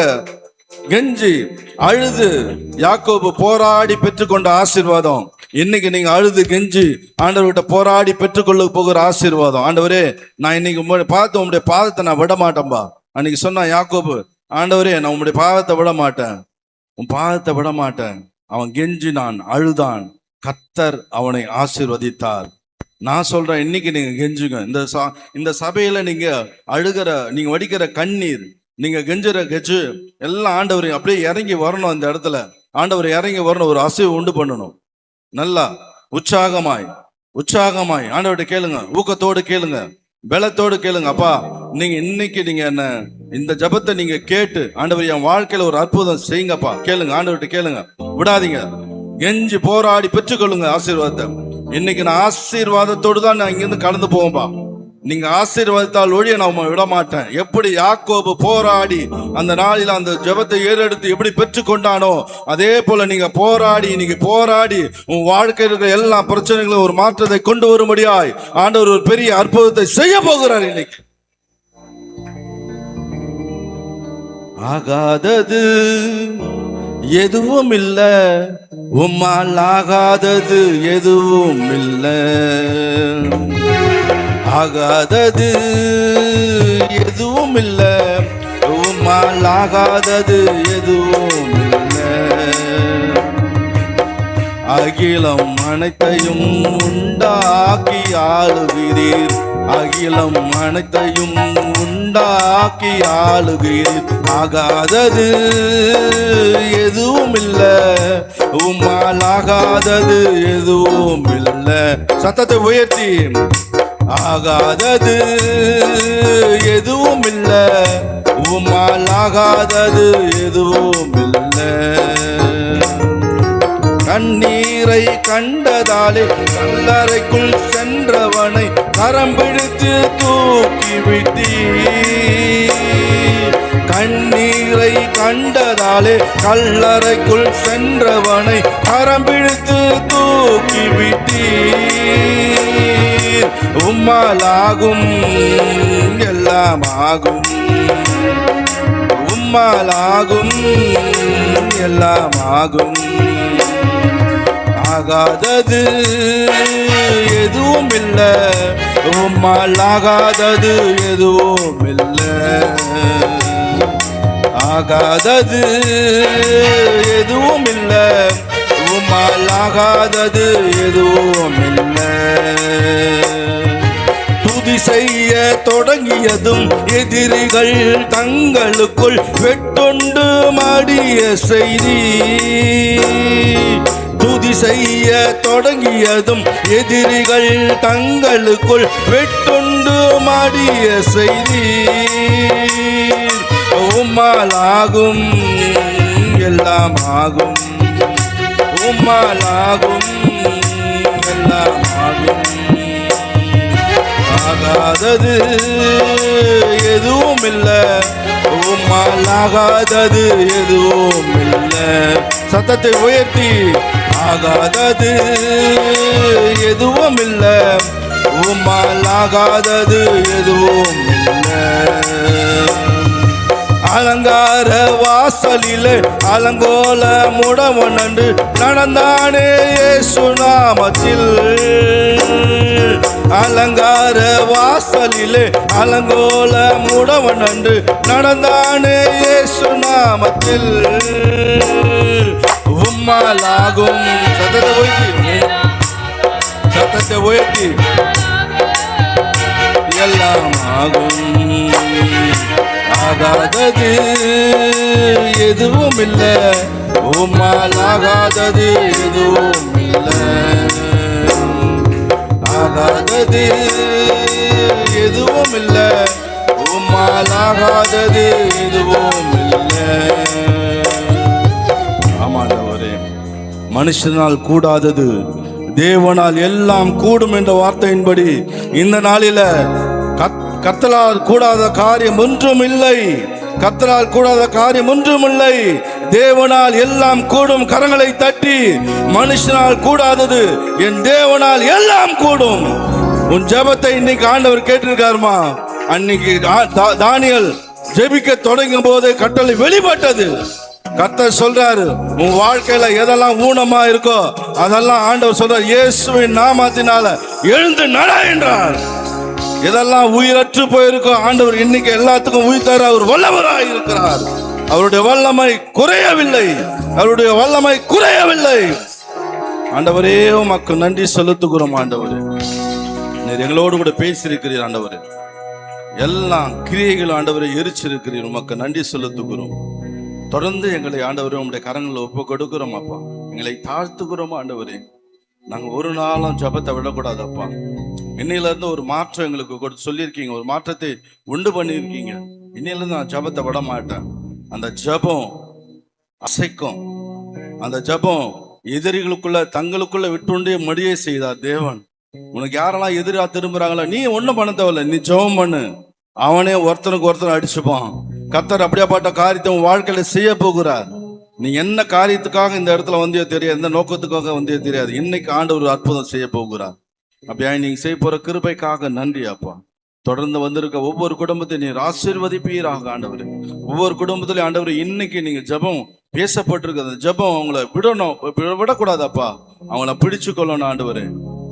கெஞ்சி அழுது யாக்கோபு போராடி பெற்றுக்கொண்ட ஆசீர்வாதம், இன்னைக்கு நீங்க அழுது கெஞ்சி ஆண்டவர்கிட்ட போராடி பெற்றுக்கொள்ள போகிற ஆசீர்வாதம். ஆண்டவரே, நான் இன்னைக்கு உங்களுடைய பாதத்தை நான் விட மாட்டேன்பா. அன்னைக்கு சொன்னா யாக்கோபு, ஆண்டவரே நான் உங்களுடைய பாதத்தை விட மாட்டேன், உன் பாதத்தை விட மாட்டேன். அவன் கெஞ்சினான், அழுதான். கர்த்தர் அவனை ஆசீர்வதித்தார். நான் சொல்றேன், இன்னைக்கு நீங்க கெஞ்சுங்க. இந்த சபையில நீங்க அழுகிற, நீங்க வடிக்கிற கண்ணீர், நீங்க கெஞ்சுற கெஜு எல்லாம் ஆண்டவர் அப்படியே இறங்கி வரணும். அந்த இடத்துல ஆண்டவர் இறங்கி வரணும், ஒரு அசைவு உண்டு பண்ணணும். நல்லா உற்சாகமாய் ஆண்டவர்கிட்ட கேளுங்க, ஊக்கத்தோடு கேளுங்க, பலத்தோடு கேளுங்க. அப்பா, நீங்க இன்னைக்கு நீங்க என்ன இந்த ஜபத்தை நீங்க கேட்டு, ஆண்டவர் என் வாழ்க்கையில ஒரு அற்புதம் செய்யுங்கப்பா. கேளுங்க, ஆண்டவர்கிட்ட கேளுங்க, விடாதீங்க. கெஞ்சி போராடி பெற்றுக்கொள்ளுங்க ஆசீர்வாதத்தை. இன்னைக்கு நான் ஆசீர்வாதத்தோடு தான் நான் இங்கிருந்து கடந்து போவேன்பா. நீங்க ஆசீர்வாதத்தால் ஒழிய நான் விட மாட்டேன். எப்படி யாக்கோபு போராடி அந்த நாளில் அந்த ஜெபத்தை ஏறெடுத்து எப்படி பெற்றுக்கொண்டானோ, அதே போல நீங்க போராடி, இன்னைக்கு போராடி உன் வாழ்க்கையில் இருக்கிற எல்லா பிரச்சனைகளும் ஒரு மாற்றத்தை கொண்டு வரும்படியாய் ஆண்டவர் ஒரு பெரிய அற்புதத்தை செய்ய போகிறார். இன்னைக்கு ஆகாதது எதுவும் இல்ல, உம்மால் ஆகாதது எதுவும் இல்ல. ஆகாதது எதுவும் இல்ல, உம்மால் ஆகாதது எதுவும் இல்ல. அகிலம் அனைத்தையும் உண்டாக்கி ஆளுகிறீர், அகிலம் அனைத்தையும் உண்டாக்கி ஆளுகிறீர். ஆகாதது எதுவும் இல்ல, உம்மால் ஆகாதது எதுவும் இல்ல. சத்தத்தை உயர்த்தி, ஆகாதது எதுவும் இல்ல, உம்மால் ஆகாதது எதுவும் இல்ல. கண்ணீரை கண்டதாலே கல்லறைக்குள் சென்றவனை கரம் பிடித்து தூக்கி விட்டீ. கண்ணீரை கண்டதாலே கல்லறைக்குள் சென்றவனை கரம் பிடித்து தூக்கி விட்டீ. உம்மாலாகும் எல்லாம் ஆகும், உம்மாலாகும் எல்லாம் ஆகும். ஆகாதது எதுவும் இல்ல, உம்மால் ஆகாதது எதுவும் இல்ல. ஆகாதது எதுவும் இல்ல, உம்மால் ஆகாதது எதுவும் இல்ல. துதி செய்ய தொடங்கியதும் எதிரிகள் தங்களுக்குள் வெட்டொண்டு மாடிய செய்தி. துதி செய்ய தொடங்கியதும் எதிரிகள் தங்களுக்குள் வெட்டொண்டு மாடிய செய்தி. உம்மால் ஆகும் எல்லாம் ஆகும், உம்மால் ஆகும் எல்லாம் ஆகும். ஆகாதது எதுவும் இல்ல, உம்மால் ஆகாதது எதுவும் இல்ல. சத்தத்தை உயர்த்தி, ஆகாதது எதுவும் இல்ல, உம்மால் ஆகாதது எதுவும் இல்ல. அலங்கார வாசலிலே அலங்கோல முடவனண்டு நடந்தானே இயேசு நாமத்தில். அலங்கார வாசலிலே அலங்கோல முடவனண்டு நடந்தானே இயேசு நாமத்தில். உம்மால் ஆகும், சத்தத்தை உயர்த்தி, சத்தத்தை உயர்த்தி, எல்லாம் ஆகும். ஆகாதது எதுவும் இல்ல, உம்மால் ஆகாதது எதுவும் இல்ல. ஆகாதது எதுவும் இல்ல, உம்மால் ஆகாதது எதுவும் இல்ல. ஆமாண்டவரே, மனுஷனால் கூடாதது தேவனால் எல்லாம் கூடும் என்ற வார்த்தையின்படி இந்த நாளில கர்த்தரால் கூடாத காரியம் ஒன்றும் இல்லை, கர்த்தரால் கூடாத காரியம் ஒன்றும் இல்லை. தேவனால் எல்லாம் கூடும். கரங்களை தட்டி, மனுஷனால் கூடாதது என் தேவனால் எல்லாம் கூடும். உன் ஜெபத்தை இன்னைக்கு ஆண்டவர் கேட்டிருக்காருமா. அன்னைக்கு தானியேல் ஜெபிக்க தொடங்கும் போது கட்டளை வெளிப்பட்டது. கர்த்தர் சொல்றாரு, உன் வாழ்க்கையில எதெல்லாம் ஊனமா இருக்கோ அதெல்லாம் ஆண்டவர் சொல்றார், இயேசுவின் நாமத்தினால எழுந்து நட என்றார். எதெல்லாம் உயிரற்று போயிருக்கோ ஆண்டவர் இன்னைக்கு எல்லாத்துக்கும் உயிர் தர அவர் வல்லவராய் இருக்கிறார். அவருடைய வல்லமை குறையவில்லை, அவருடைய வல்லமை குறையவில்லை. ஆண்டவரே உமக்கு நன்றி செலுத்துகிறோம். ஆண்டவரே நீர் எங்களோடு கூட பேசியிருக்கிறீர். ஆண்டவரே எல்லா கிரியைகளும் ஆண்டவரை எரிச்சிருக்கிறீர். உமக்கு நன்றி செலுத்துகிறோம். தொடர்ந்து எங்களை ஆண்டவரே உங்களுடைய கரங்களை ஒப்பு கொடுக்கிறோம் அப்பா. எங்களை தாழ்த்துக்கிறோம் ஆண்டவரே. நாங்கள் ஒரு நாளும் ஜபத்தை விடக்கூடாது அப்பா. இன்னையில இருந்து ஒரு மாற்றம் எங்களுக்கு கொடுத்து சொல்லியிருக்கீங்க, ஒரு மாற்றத்தை உண்டு பண்ணியிருக்கீங்க. இன்னையில இருந்து நான் ஜபத்தை விட மாட்டேன். அந்த ஜபம் அசைக்கும். அந்த ஜபம் எதிரிகளுக்குள்ள தங்களுக்குள்ள விட்டுண்டே மடியை செய்தார் தேவன். உனக்கு யாரெல்லாம் எதிரா திரும்புறாங்களோ நீ ஒன்றும் பண்ண தேவையில்ல, நீ ஜபம் பண்ணு, அவனே ஒருத்தனுக்கு ஒருத்தர் அடிச்சுப்பான். கர்த்தர் அப்படியாப்பட்ட காரியத்தை உன் வாழ்க்கையில செய்ய போகிறார். நீ என்ன காரியத்துக்காக இந்த இடத்துல வந்தியோ தெரியாது, எந்த நோக்கத்துக்காக வந்தியோ தெரியாது. இன்னைக்கு ஆண்டவர் ஒரு அற்புதம் செய்ய போகிறார். அப்படியா நீங்க செய்ய போற கிருபைக்காக நன்றி அப்பா. தொடர்ந்து வந்திருக்க ஒவ்வொரு குடும்பத்தையும் நீர் ஆசீர்வதிப்பீராக ஆண்டவர். ஒவ்வொரு குடும்பத்திலையும் ஆண்டவர் இன்னைக்கு நீங்க ஜபம் பேசப்பட்டிருக்கு. அந்த ஜபம் அவங்கள விடக்கூடாது அப்பா. அவங்கள பிடிச்சு கொள்ளணும் ஆண்டவரே.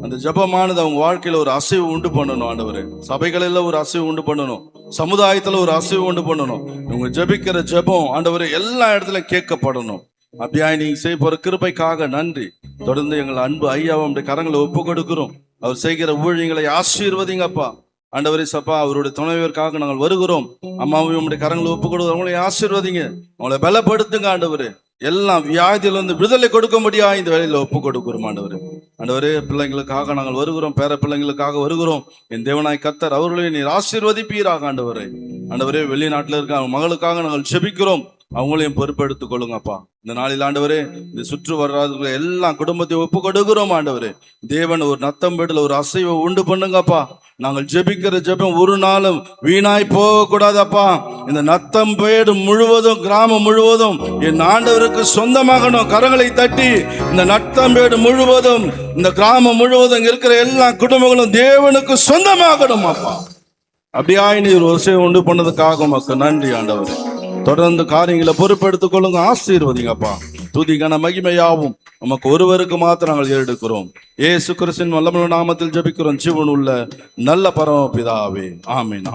அந்த ஜபமானது அவங்க வாழ்க்கையில ஒரு அசைவு உண்டு பண்ணணும் ஆண்டவரே. சபைகளில் ஒரு அசைவு உண்டு பண்ணணும், சமுதாயத்துல ஒரு அசைவு உண்டு பண்ணணும். இவங்க ஜபிக்கிற ஜபம் ஆண்டவரே எல்லா இடத்துலயும் கேட்கப்படணும். அப்படியா நீங்க செய்ய போற கிருபைக்காக நன்றி. தொடர்ந்து எங்கள் அன்பு ஐயாவுடைய கரங்களை ஒப்பு கொடுக்கிறோம். அவர் செய்கிற ஊழியங்களை ஆசீர்வதிங்கப்பா ஆண்டவரே. சப்பா அவருடைய துணைவிற்காக நாங்கள் வருகிறோம். அம்மாவையும் உங்களுடைய கரங்களை ஒப்பு கொடுக்கிறோம். அவங்களை ஆசீர்வதிங்க, அவங்களை பலப்படுத்துங்க ஆண்டவரே. எல்லாம் வியாதியில இருந்து விடுதலை கொடுக்க முடியா இந்த வேலையில ஒப்பு கொடுக்கிறோம் ஆண்டவரே. ஆண்டவரே பிள்ளைங்களுக்காக நாங்கள் வருகிறோம், பேர பிள்ளைங்களுக்காக வருகிறோம். என் தேவனாய் கர்த்தர் அவர்களையும் நீர் ஆசீர்வதிப்பீராக ஆண்டவரே. ஆண்டவரே வெளிநாட்டுல இருக்க அவங்க மகளுக்காக நாங்கள் செபிக்கிறோம். அவங்களையும் பொறுப்பெடுத்துக் கொள்ளுங்கப்பா. இந்த நாளில் ஆண்டவரே இந்த சுற்று வர்றாத எல்லா குடும்பத்தையும் ஒப்பு கொடுக்கிறோம் ஆண்டவரே. தேவன் ஒரு நத்தம் வீடுல ஒரு அசைவை உண்டு பண்ணுங்கப்பா. நாங்கள் ஜெபிக்கிற ஜெபம் ஒரு நாளும் வீணாய் போக கூடாதப்பா. இந்த நத்தம் பேடு முழுவதும் கிராமம் முழுவதும் என் ஆண்டவருக்கு சொந்தமாகணும். கரங்களை தட்டி இந்த நத்தம் பேடு முழுவதும் இந்த கிராமம் முழுவதும் இருக்கிற எல்லா குடும்பங்களும் தேவனுக்கு சொந்தமாகணும் அப்பா. அப்படியா நீ ஒரு விஷயம் உண்டு பண்ணதுக்காக மக்கள் நன்றி ஆண்டவரே. தொடர்ந்து காரியங்களை பொறுப்பெடுத்துக் கொள்ளுங்க, ஆசீர்வதிங்கப்பா. துதி கன மகிமையாவும் நமக்கு ஒருவருக்கு மாத்திரம் நாங்கள் ஏறெடுக்கிறோம். இயேசு கிறிஸ்துவின் வல்லமையுள்ள நாமத்தில் ஜெபிக்கிறோம் ஜீவன் உள்ள நல்ல பரமபிதாவே, ஆமென்.